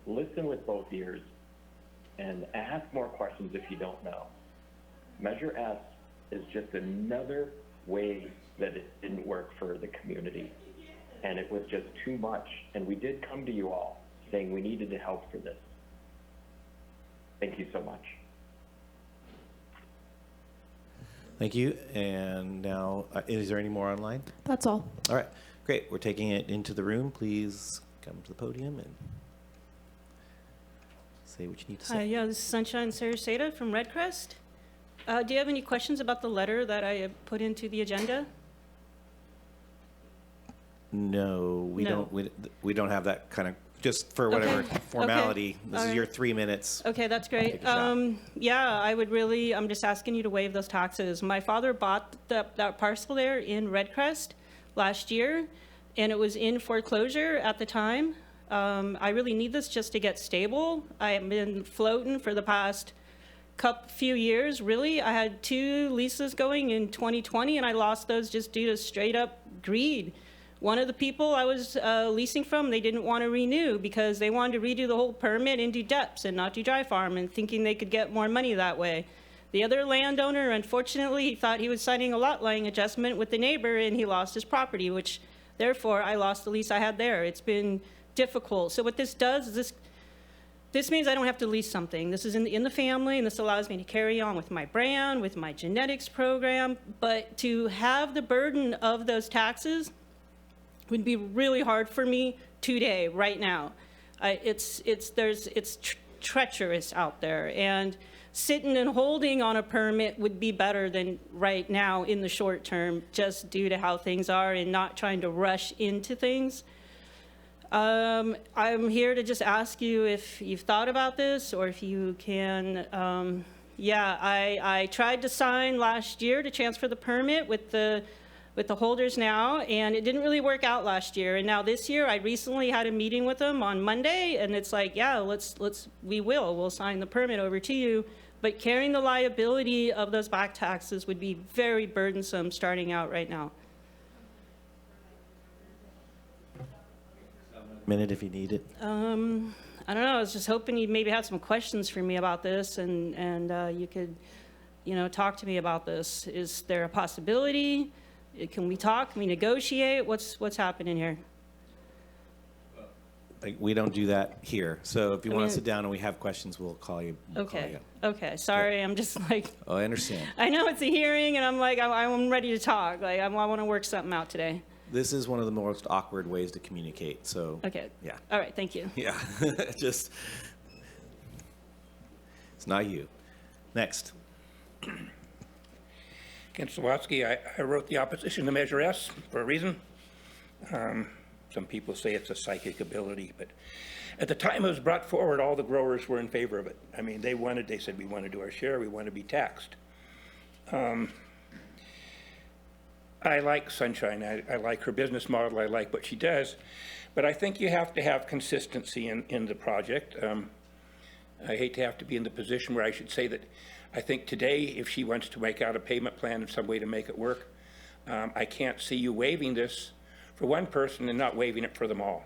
listen with both ears and ask more questions if you don't know. Measure S is just another way that it didn't work for the community. And it was just too much. And we did come to you all saying we needed to help for this. Thank you so much. Thank you. And now, is there any more online? That's all. All right, great. We're taking it into the room. Please come to the podium and say what you need to say. Hi, yeah, this is Sunshine Sarasota from Red Crest. Do you have any questions about the letter that I put into the agenda? No, we No. don't. We don't have that kind of. Just for whatever Okay. formality. Okay. This All is your right. 3 minutes. Okay, that's great. Take a shot. Yeah, I'm just asking you to waive those taxes. My father bought that parcel there in Red Crest last year, and it was in foreclosure at the time. I really need this just to get stable. I have been floating for the past few years, really. I had 2 leases going in 2020, and I lost those just due to straight up greed. One of the people I was leasing from, they didn't want to renew because they wanted to redo the whole permit and do depths and not do dry farm, and thinking they could get more money that way. The other landowner, unfortunately, he thought he was signing a lot line adjustment with the neighbor, and he lost his property, which therefore I lost the lease I had there. It's been difficult. So what this does is this means I don't have to lease something. This is in the family, and this allows me to carry on with my brand, with my genetics program. But to have the burden of those taxes would be really hard for me today, right now. It's treacherous out there, and sitting and holding on a permit would be better than right now in the short term, just due to how things are and not trying to rush into things. I'm here to just ask you if you've thought about this, or if you can. I tried to sign last year to transfer the permit with the holders now, and it didn't really work out last year. And now this year, I recently had a meeting with them on Monday, and it's like, yeah, we'll sign the permit over to you. But carrying the liability of those back taxes would be very burdensome starting out right now. Minute if you need it. I don't know. I was just hoping you'd maybe have some questions for me about this, and you could, talk to me about this. Is there a possibility? Can we talk? Can we negotiate? What's happening here? Like, we don't do that here. So if you want to sit down and we have questions, we'll call you. Okay. Okay. Sorry, I'm just like. Oh, I understand. I know it's a hearing, and I'm like, I'm ready to talk. Like, I want to work something out today. This is one of the most awkward ways to communicate. So. Okay. Yeah. All right. Thank you. Yeah. It's not you. Next. Ken Sawatsky, I wrote the opposition to Measure S for a reason. Some people say it's a psychic ability, but at the time it was brought forward, all the growers were in favor of it. I mean, they said we want to do our share, we want to be taxed. I like Sunshine, I like her business model, I like what she does, but I think you have to have consistency in the project. I hate to have to be in the position where I should say that I think today, if she wants to make out a payment plan and some way to make it work, I can't see you waiving this for one person and not waiving it for them all.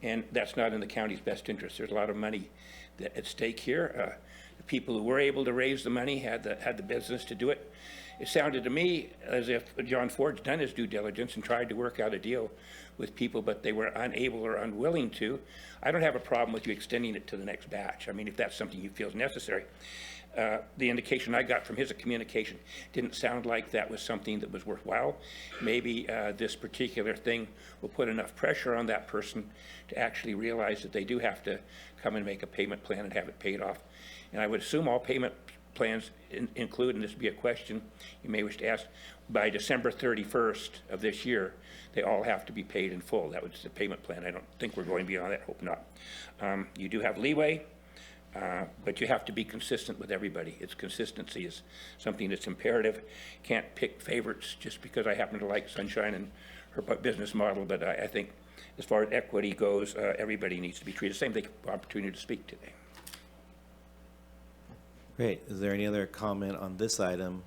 And that's not in the county's best interest. There's a lot of money at stake here. The people who were able to raise the money had the business to do it. It sounded to me as if John Ford's done his due diligence and tried to work out a deal with people, but they were unable or unwilling to. I don't have a problem with you extending it to the next batch. I mean, if that's something you feel is necessary. The indication I got from his communication didn't sound like that was something that was worthwhile. Maybe this particular thing will put enough pressure on that person to actually realize that they do have to come and make a payment plan and have it paid off. And I would assume all payment plans include, and this would be a question you may wish to ask, by December 31st of this year, they all have to be paid in full. That was the payment plan. I don't think we're going beyond that, hope not. You do have leeway, but you have to be consistent with everybody. Its consistency is something that's imperative. Can't pick favorites just because I happen to like Sunshine and her business model, but I think as far as equity goes, everybody needs to be treated the same. They have the opportunity to speak today. Great. Is there any other comment on this item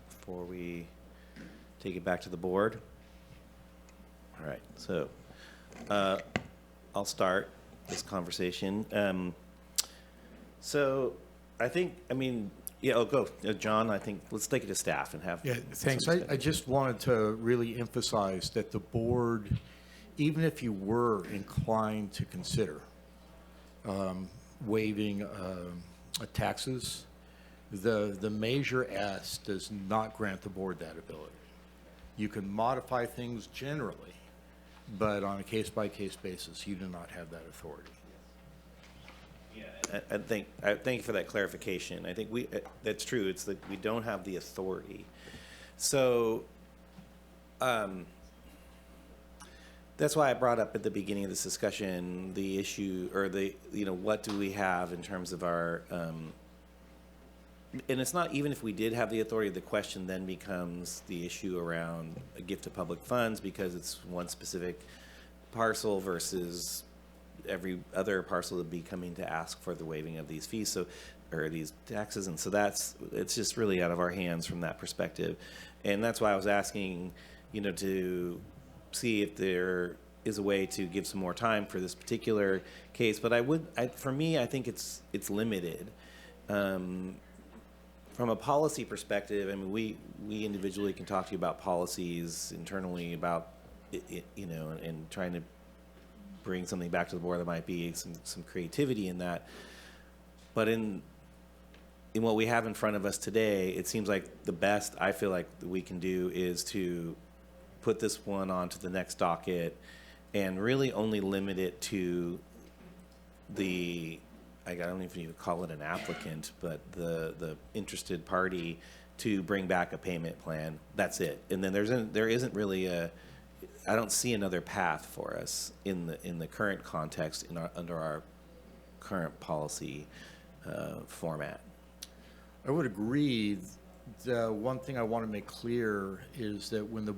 before we take it back to the board? All right, so I'll start this conversation. So I think, yeah, I'll go. John, I think let's take it to staff and have. Yeah, thanks. I just wanted to really emphasize that the board, even if you were inclined to consider waiving taxes, the Measure S does not grant the board that ability. You can modify things generally, but on a case-by-case basis, you do not have that authority. Yeah, I thank you for that clarification. I think that's true. It's that we don't have the authority. So that's why I brought up at the beginning of this discussion the issue, or what do we have in terms of our, and it's not even if we did have the authority, the question then becomes the issue around a gift of public funds because it's one specific parcel versus every other parcel would be coming to ask for the waiving of these fees, or these taxes, and so it's just really out of our hands from that perspective, and that's why I was asking, to see if there is a way to give some more time for this particular case. But for me, I think it's limited. From a policy perspective, we individually can talk to you about policies internally about, and trying to bring something back to the board that might be some creativity in that. But in what we have in front of us today, it seems like the best I feel like we can do is to put this one onto the next docket and really only limit it to I don't even call it an applicant, but the interested party to bring back a payment plan. That's it. And then there isn't really I don't see another path for us in the current context under our current policy format. I would agree. The one thing I want to make clear is that when the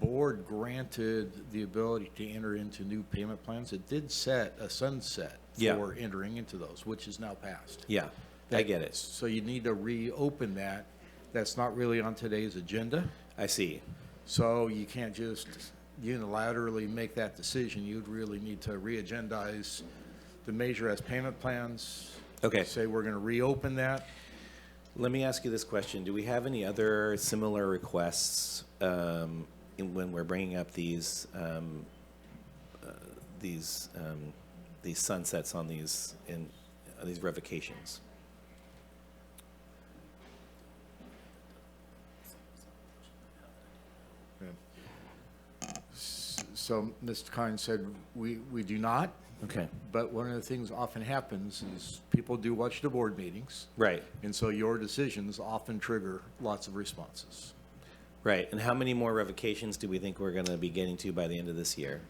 board granted the ability to enter into new payment plans, it did set a sunset for entering into those, which is now passed. Yeah, I get it. So you need to reopen that. That's not really on today's agenda. I see. So you can't just unilaterally make that decision. You'd really need to re-agendize the Measure S payment plans. Okay. Say we're going to reopen that. Let me ask you this question. Do we have any other similar requests when we're bringing up these sunsets on these revocations? So Mr. Kine said we do not. Okay. But one of the things often happens is people do watch the board meetings. Right. And so your decisions often trigger lots of responses. Right. And how many more revocations do we think we're going to be getting to by the end of this year?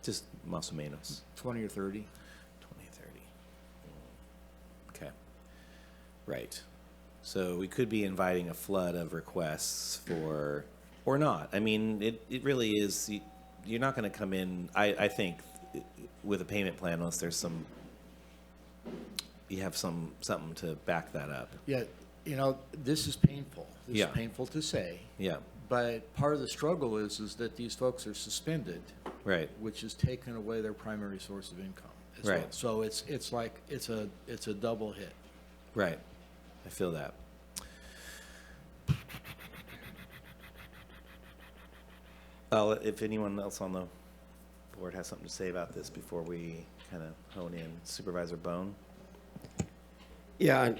Just más o menos. 20 or 30. 20 or 30. Okay. Right. So we could be inviting a flood of requests for, or not. It really is, you're not going to come in, I think, with a payment plan unless there's you have something to back that up. Yeah, You know, this is painful. This Yeah. is painful to say. Yeah, But part of the struggle is that these folks are suspended, right, which has taken away their primary source of income as well. Right. So it's like, it's a double hit. right. I feel that. If anyone else on the board has something to say about this before we kind of hone in, Supervisor Bohn? Yeah, and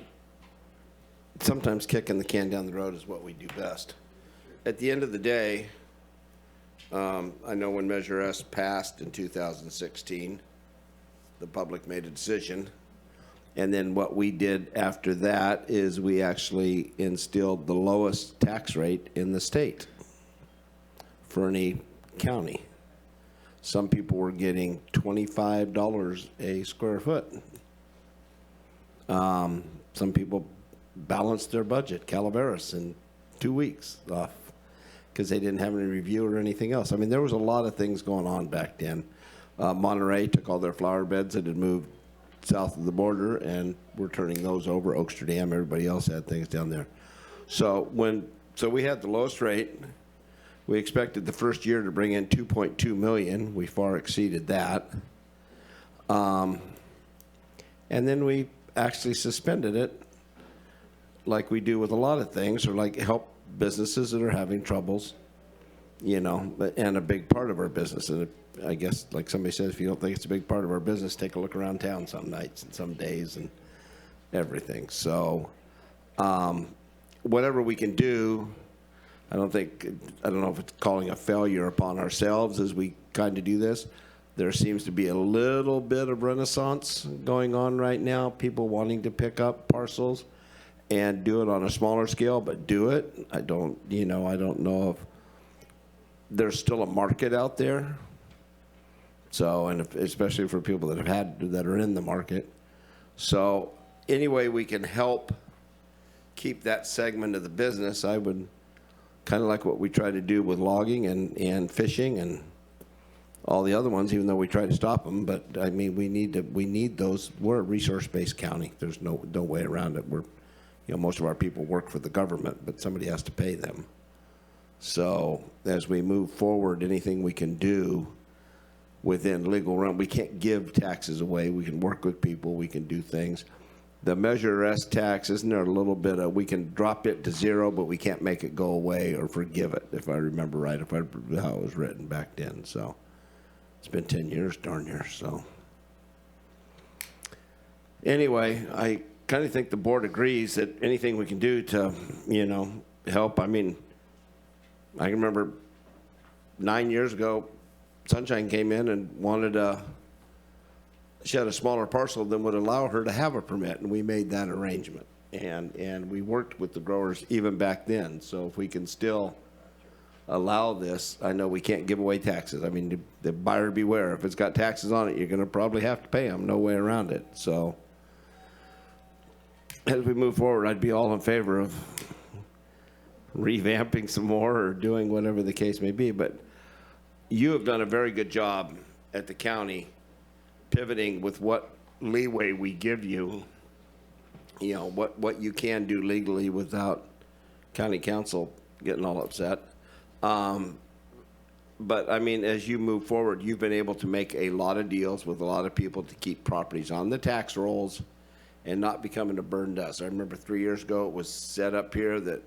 sometimes kicking the can down the road is what we do best. At the end of the day, I know when Measure S passed in 2016, the public made a decision. And then what we did after that is we actually instilled the lowest tax rate in the state for any county. Some people were getting $25 a square foot. Some people balanced their budget, Calaveras, in 2 weeks off because they didn't have any review or anything else. I mean, there was a lot of things going on back then. Monterey took all their flower beds that had moved south of the border, and we're turning those over. Oaksterdam, everybody else had things down there. So we had the lowest rate. We expected the first year to bring in 2.2 million. We far exceeded that. And then we actually suspended it like we do with a lot of things, or like help businesses that are having troubles, you know, and a big part of our business. And I guess, like somebody says, if you don't think it's a big part of our business, take a look around town some nights and some days and everything. So whatever we can do, I don't know if it's calling a failure upon ourselves as we kind of do this. There seems to be a little bit of renaissance going on right now, people wanting to pick up parcels and do it on a smaller scale, but do it. I don't know if there's still a market out there. So, and especially for people that are in the market. So any way we can help keep that segment of the business, I would kind of like what we try to do with logging and fishing and all the other ones, even though we try to stop them. But I mean, we need those. We're a resource-based county. There's no way around it. Most of our people work for the government, but somebody has to pay them. So as we move forward, anything we can do within legal realm, we can't give taxes away. We can work with people. We can do things. The Measure S tax, isn't there a little bit of, we can drop it to zero, but we can't make it go away or forgive it, if I remember right, how it was written back then. So it's been 10 years, darn near. So anyway, I kind of think the board agrees that anything we can do to, help. I mean, I can remember 9 years ago, Sunshine came in and she had a smaller parcel than would allow her to have a permit, and we made that arrangement. And we worked with the growers even back then. So if we can still allow this, I know we can't give away taxes. I mean, the buyer beware. If it's got taxes on it, you're going to probably have to pay them. No way around it. So as we move forward, I'd be all in favor of revamping some more or doing whatever the case may be. But you have done a very good job at the county pivoting with what leeway we give you, what you can do legally without county council getting all upset. But I mean, as you move forward, you've been able to make a lot of deals with a lot of people to keep properties on the tax rolls and not becoming a burn dust. I remember 3 years ago, it was set up here that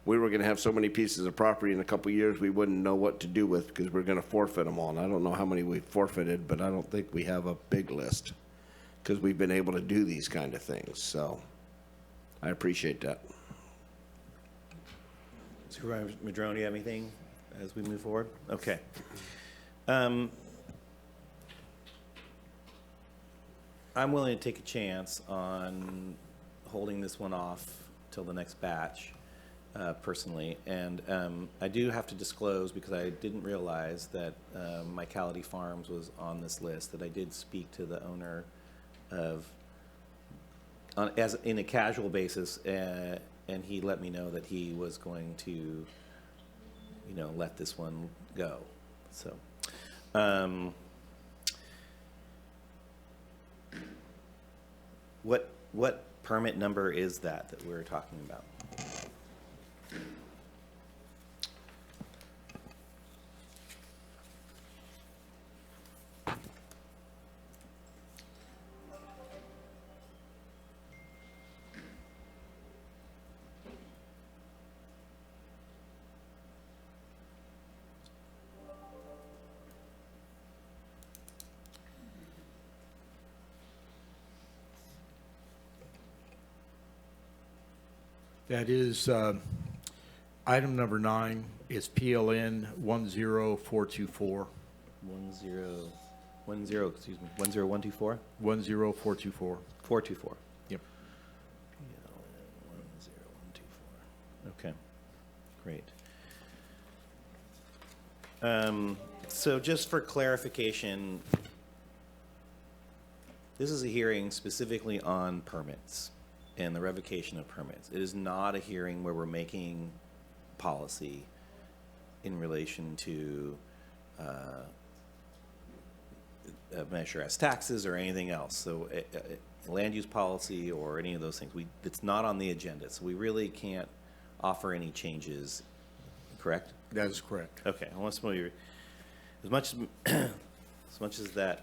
we were going to have so many pieces of property in a couple of years we wouldn't know what to do with because we're going to forfeit them all. And I don't know how many we forfeited, but I don't think we have a big list because we've been able to do these kind of things. So I appreciate that. Supervisor Madrone, do you have anything as we move forward? Okay. I'm willing to take a chance on holding this one off till the next batch. Personally, and I do have to disclose, because I didn't realize that Mycality Farms was on this list, that I did speak to the owner in a casual basis, and he let me know that he was going to, let this one go. So, what permit number is that we're talking about? That is, item number 9 is PLN 10424. 10124? 10424. 424. Yep. 10124. Okay, great. So just for clarification, this is a hearing specifically on permits and the revocation of permits. It is not a hearing where we're making policy in relation to measure as taxes or anything else. So land use policy or any of those things, it's not on the agenda. So we really can't offer any changes, correct? That is correct. Okay, as much as that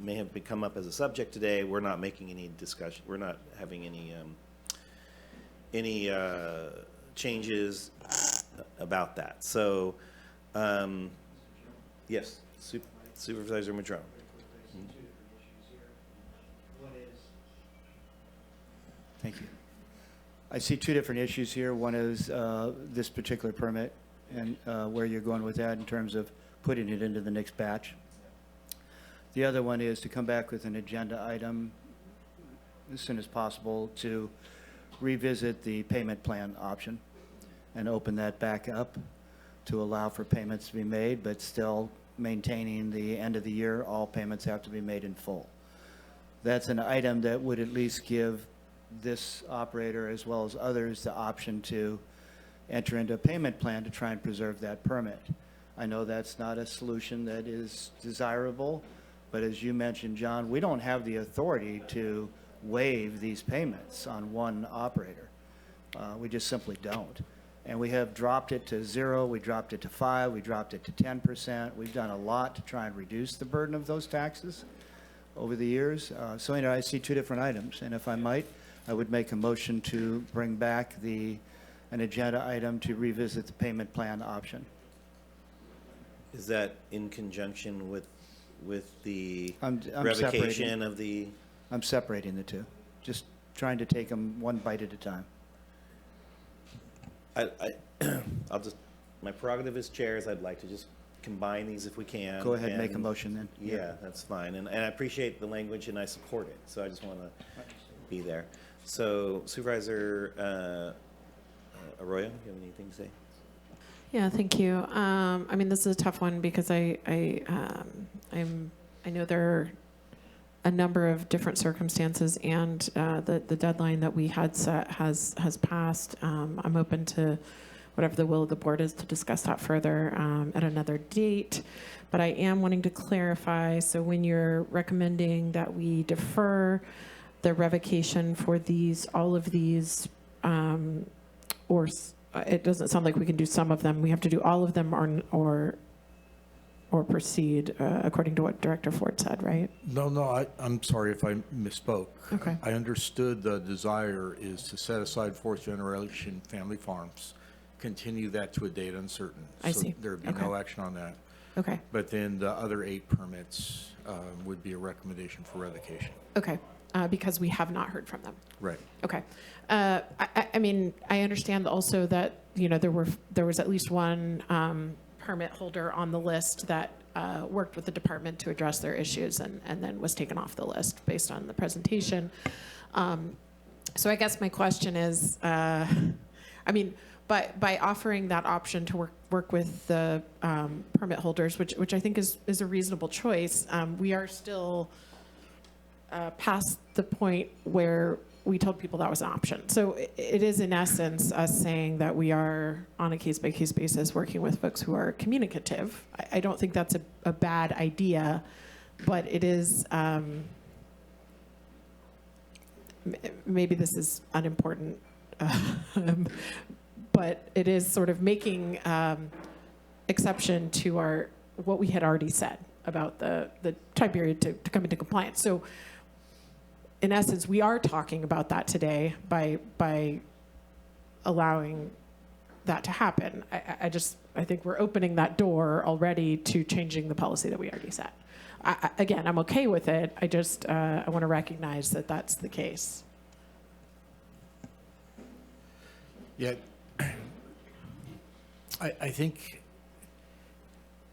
may have come up as a subject today, we're not making any discussion. We're not having any changes about that. So, yes, Supervisor Madrone. Thank you. I see two different issues here. One is this particular permit and where you're going with that in terms of putting it into the next batch. The other one is to come back with an agenda item as soon as possible to revisit the payment plan option and open that back up to allow for payments to be made, but still maintaining the end of the year, all payments have to be made in full. That's an item that would at least give this operator as well as others the option to enter into a payment plan to try and preserve that permit. I know that's not a solution that is desirable, but as you mentioned, John, we don't have the authority to waive these payments on one operator. We just simply don't. And we have dropped it to 0, we dropped it to 5, we dropped it to 10%. We've done a lot to try and reduce the burden of those taxes over the years. So anyway, I see two different items, and if I might, I would make a motion to bring back an agenda item to revisit the payment plan option. Is that in conjunction with the I'm revocation separating. of the? I'm separating the two, just trying to take them one bite at a time. I'll just, my prerogative as chair is I'd like to just combine these if we can. Go ahead and make a motion then. Yeah, that's fine. And I appreciate the language and I support it. So I just want to be there. So Supervisor Arroyo, do you have anything to say? Yeah, thank you. I mean, this is a tough one because I know there are a number of different circumstances, and the deadline that we had set has passed. I'm open to whatever the will of the board is to discuss that further at another date. But I am wanting to clarify. So when you're recommending that we defer the revocation for all of these, or it doesn't sound like we can do some of them. We have to do all of them or proceed according to what Director Ford said, right? No, I'm sorry if I misspoke. Okay. I understood the desire is to set aside fourth generation family farms, continue that to a date uncertain. I see. So there'd be no action on that. Okay. But then the other 8 permits would be a recommendation for revocation. Okay. Because we have not heard from them. Right. Okay. I mean, I understand also that, there was at least one permit holder on the list that worked with the department to address their issues and then was taken off the list based on the presentation. So I guess my question is, by offering that option to work with the permit holders, which I think is a reasonable choice, we are still past the point where we told people that was an option. So it is in essence us saying that we are on a case-by-case basis working with folks who are communicative. I don't think that's a bad idea, but it is, maybe this is unimportant, but it is sort of making exception to what we had already said about the time period to come into compliance. So in essence, we are talking about that today by allowing that to happen. I think we're opening that door already to changing the policy that we already set. Again, I'm okay with it. I want to recognize that that's the case. Yeah, I think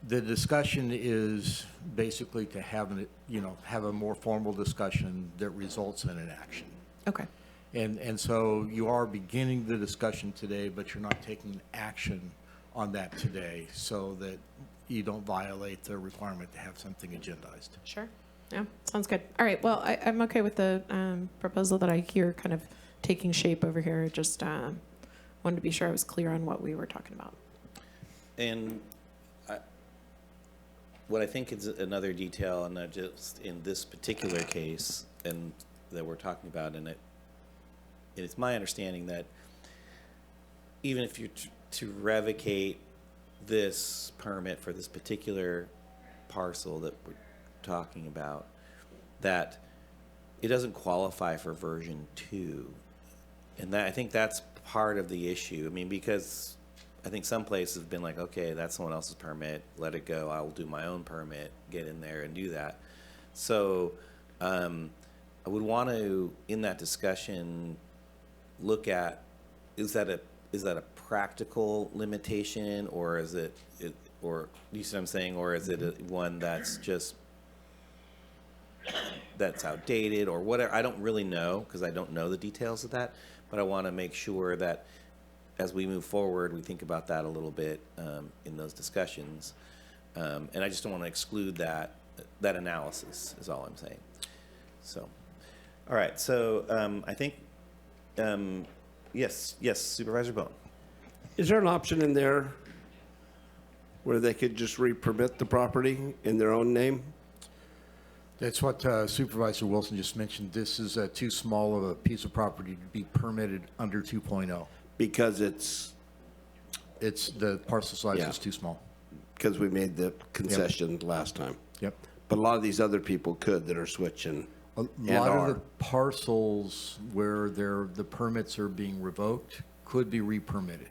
the discussion is basically to have a more formal discussion that results in an action. Okay. And so you are beginning the discussion today, but you're not taking action on that today so that you don't violate the requirement to have something agendized. Sure. Yeah, sounds good. All right. Well, I'm okay with the proposal that I hear kind of taking shape over here. Just wanted to be sure I was clear on what we were talking about. And what I think is another detail, and not just in this particular case, and that we're talking about, and it's my understanding that even if you to revocate this permit for this particular parcel that we're talking about, that it doesn't qualify for version 2. And that, I think that's part of the issue. I mean, because I think some places have been like, okay, that's someone else's permit, let it go, I will do my own permit, get in there and do that. So I would want to, in that discussion, look at, is that a practical limitation, or is it or you see what I'm saying, or is it one that's just that's outdated or whatever? I don't really know, because I don't know the details of that, but I want to make sure that as we move forward, we think about that a little bit in those discussions, and I just don't want to exclude that analysis is all I'm saying. So, all right. So I think yes, Supervisor Bohn. Is there an option in there where they could just re-permit the property in their own name? That's what Supervisor Wilson just mentioned. This is too small of a piece of property to be permitted under 2.0. Because it's the parcel size is too small. Because we made the concession last time. Yep. But a lot of these other people could that are switching. A lot of the parcels where the permits are being revoked could be re-permitted.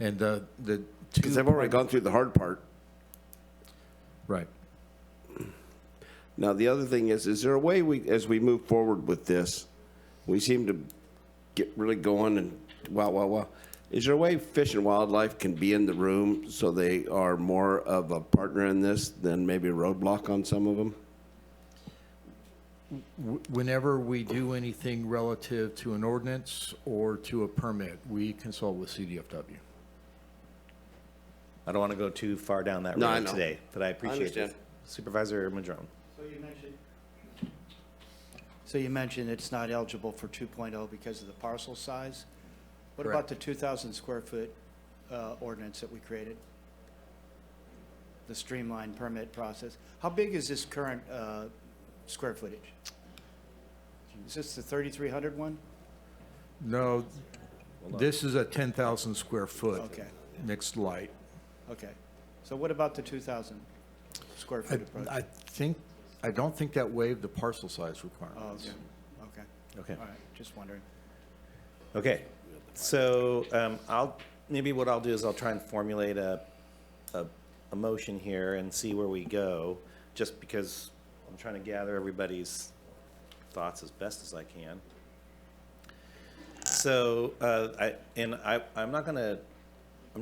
And because they've already gone through the hard part. Right. Now, the other thing is there a way as we move forward with this, we seem to get really going and wow. Is there a way Fish and Wildlife can be in the room so they are more of a partner in this than maybe a roadblock on some of them? Whenever we do anything relative to an ordinance or to a permit, we consult with CDFW. I don't want to go too far down that No, I road know. today, but I appreciate it. Supervisor Madrone. So you mentioned it's not eligible for 2.0 because of the parcel size. What Correct. about the 2,000 square foot ordinance that we created? The streamlined permit process. How big is this current square footage? Is this the 3,300 one? No, this is a 10,000 square foot Okay. mixed light. Okay. So what about the 2,000 square foot approach? I don't think that waived the parcel size Oh, requirements. okay. Okay. All right, just wondering. Okay. So what I'll do is I'll try and formulate a motion here and see where we go, just because I'm trying to gather everybody's thoughts as best as I can. So I'm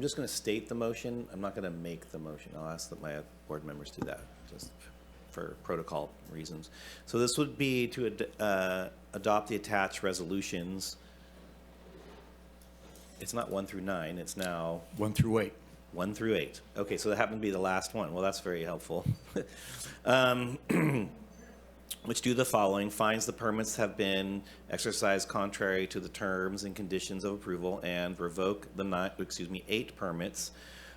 just going to state the motion. I'm not going to make the motion. I'll ask that my board members do that, just for protocol reasons. So this would be to adopt the attached resolutions. It's not 1 through 9. It's now 1 through 8. 1 through 8. Okay, so that happened to be the last one. Well, that's very helpful. Which do the following: finds the permits have been exercised contrary to the terms and conditions of approval, and revoke the 8 permits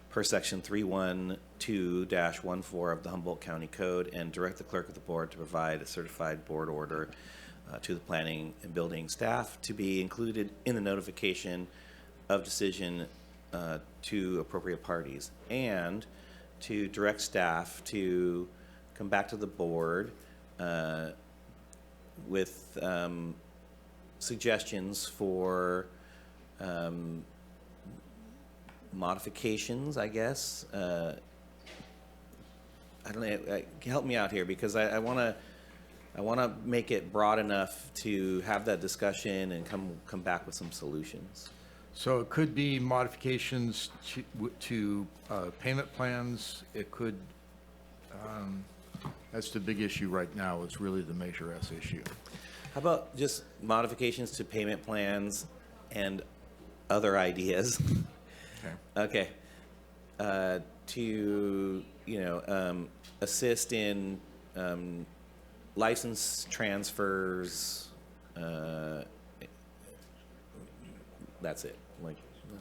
per section 312-14 of the Humboldt County Code, and direct the clerk of the board to provide a certified board order to the planning and building staff to be included in the notification of decision to appropriate parties, and to direct staff to come back to the board with suggestions for modifications, I guess. I don't know, help me out here, because I want to make it broad enough to have that discussion and come back with some solutions. So it could be modifications to payment plans. It could, that's the big issue right now, is really the Measure S issue. How about just modifications to payment plans and other ideas? Okay. To, assist in license transfers, that's it. Like,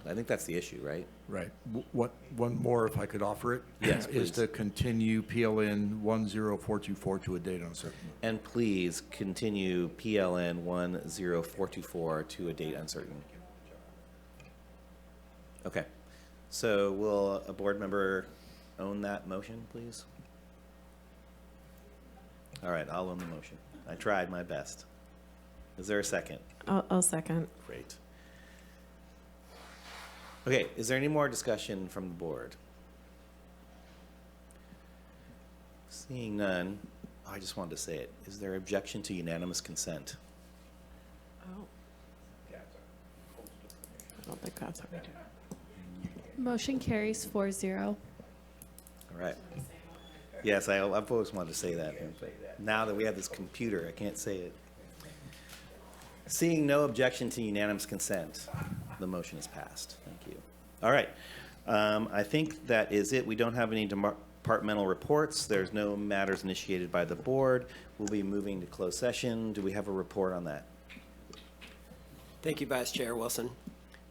I think that's the issue, right? Right. One more, if I could offer it? Yes, Is please. to continue PLN 10424 to a date uncertain. And please continue PLN 10424 to a date uncertain. Okay. So will a board member own that motion, please? All right, I'll own the motion. I tried my best. Is there a second? I'll second. Great. Okay, is there any more discussion from the board? Seeing none, I just wanted to say it. Is there objection to unanimous consent? Oh. I don't think that's what we do. Motion carries 4-0. All right. Yes, I've always wanted to say that. But now that we have this computer, I can't say it. Seeing no objection to unanimous consent, the motion is passed. Thank you. All right. I think that is it. We don't have any departmental reports. There's no matters initiated by the board. We'll be moving to closed session. Do we have a report on that? Thank you, Vice Chair Wilson.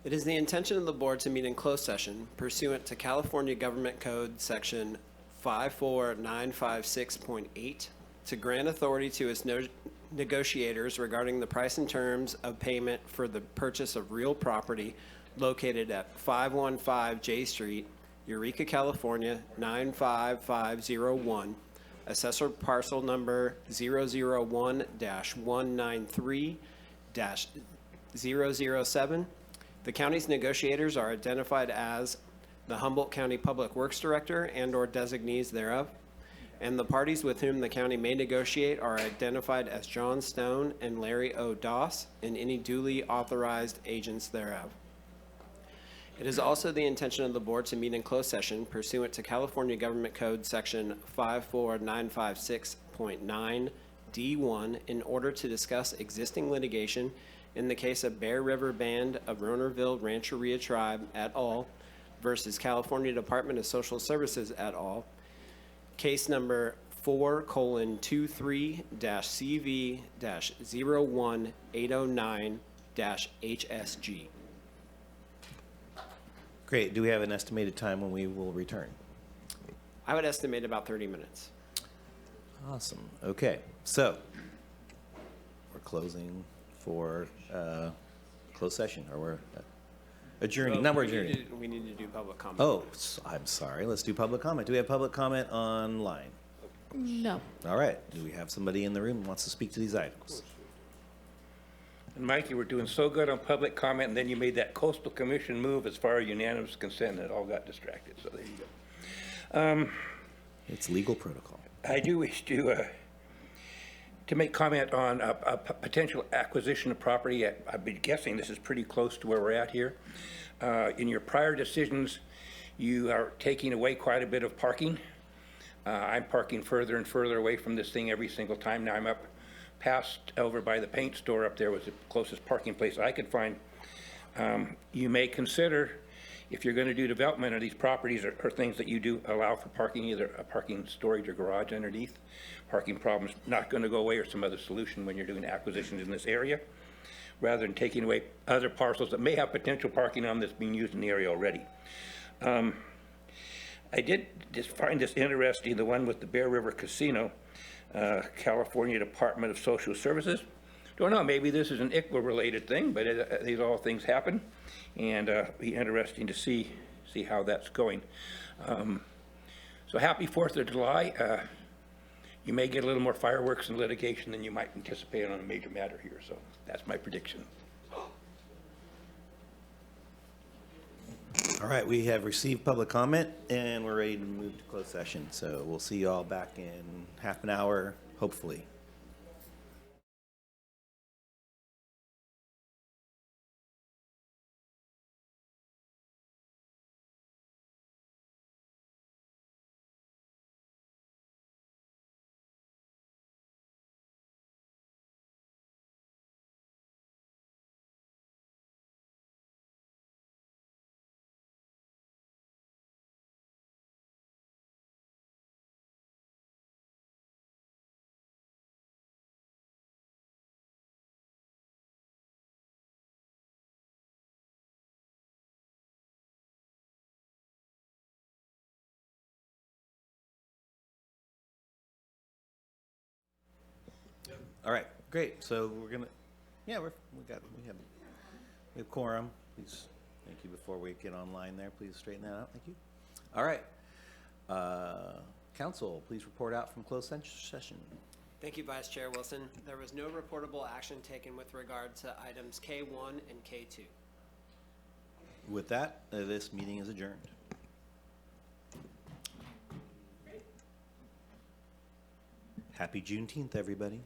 It is the intention of the board to meet in closed session pursuant to California Government Code Section 54956.8 to grant authority to its negotiators regarding the price and terms of payment for the purchase of real property located at 515 J Street, Eureka, California, 95501, assessor parcel number 001-193-007. The county's negotiators are identified as the Humboldt County Public Works Director and/or designees thereof, and the parties with whom the county may negotiate are identified as John Stone and Larry O. Doss and any duly authorized agents thereof. It is also the intention of the board to meet in closed session pursuant to California Government Code Section 54956.9 D1 in order to discuss existing litigation in the case of Bear River Band of Ronerville Rancheria Tribe et al. Versus California Department of Social Services et al. Case number 4:23-CV-01809-HSG. Great. Do we have an estimated time when we will return? I would estimate about 30 minutes. Awesome. Okay. So we're closing for closed session, or we're adjourning. Now we're adjourning. We need to do public comment. Oh, I'm sorry. Let's do public comment. Do we have public comment online? No. All right. Do we have somebody in the room who wants to speak to these items? And Mike, you were doing so good on public comment, and then you made that coastal commission move as far as unanimous consent, and it all got distracted, so there you go. It's legal protocol. I do wish to make comment on a potential acquisition of property. I've been guessing this is pretty close to where we're at here. In your prior decisions, you are taking away quite a bit of parking. I'm parking further and further away from this thing every single time. Now I'm up past over by the paint store up there was the closest parking place I could find. You may consider, if you're going to do development of these properties or things that you do allow for parking, either a parking storage or garage underneath, parking problems not going to go away or some other solution when you're doing acquisitions in this area, rather than taking away other parcels that may have potential parking on that's being used in the area already. I did just find this interesting, the one with the Bear River Casino, California Department of Social Services don't know, maybe this is an ICWA-related thing, but these all things happen, and be interesting to see how that's going. So happy 4th of July. You may get a little more fireworks and litigation than you might anticipate on a major matter here, so that's my prediction. All right, we have received public comment, and we're ready to move to closed session. So we'll see you all back in half an hour, hopefully. All right, great. So we're gonna, yeah, we have quorum. Please, thank you. Before we get online there, please straighten that out. Thank you. All right. Council, please report out from closed session. Thank you, Vice Chair Wilson. There was no reportable action taken with regard to items K1 and K2. With that, this meeting is adjourned. Happy Juneteenth, everybody.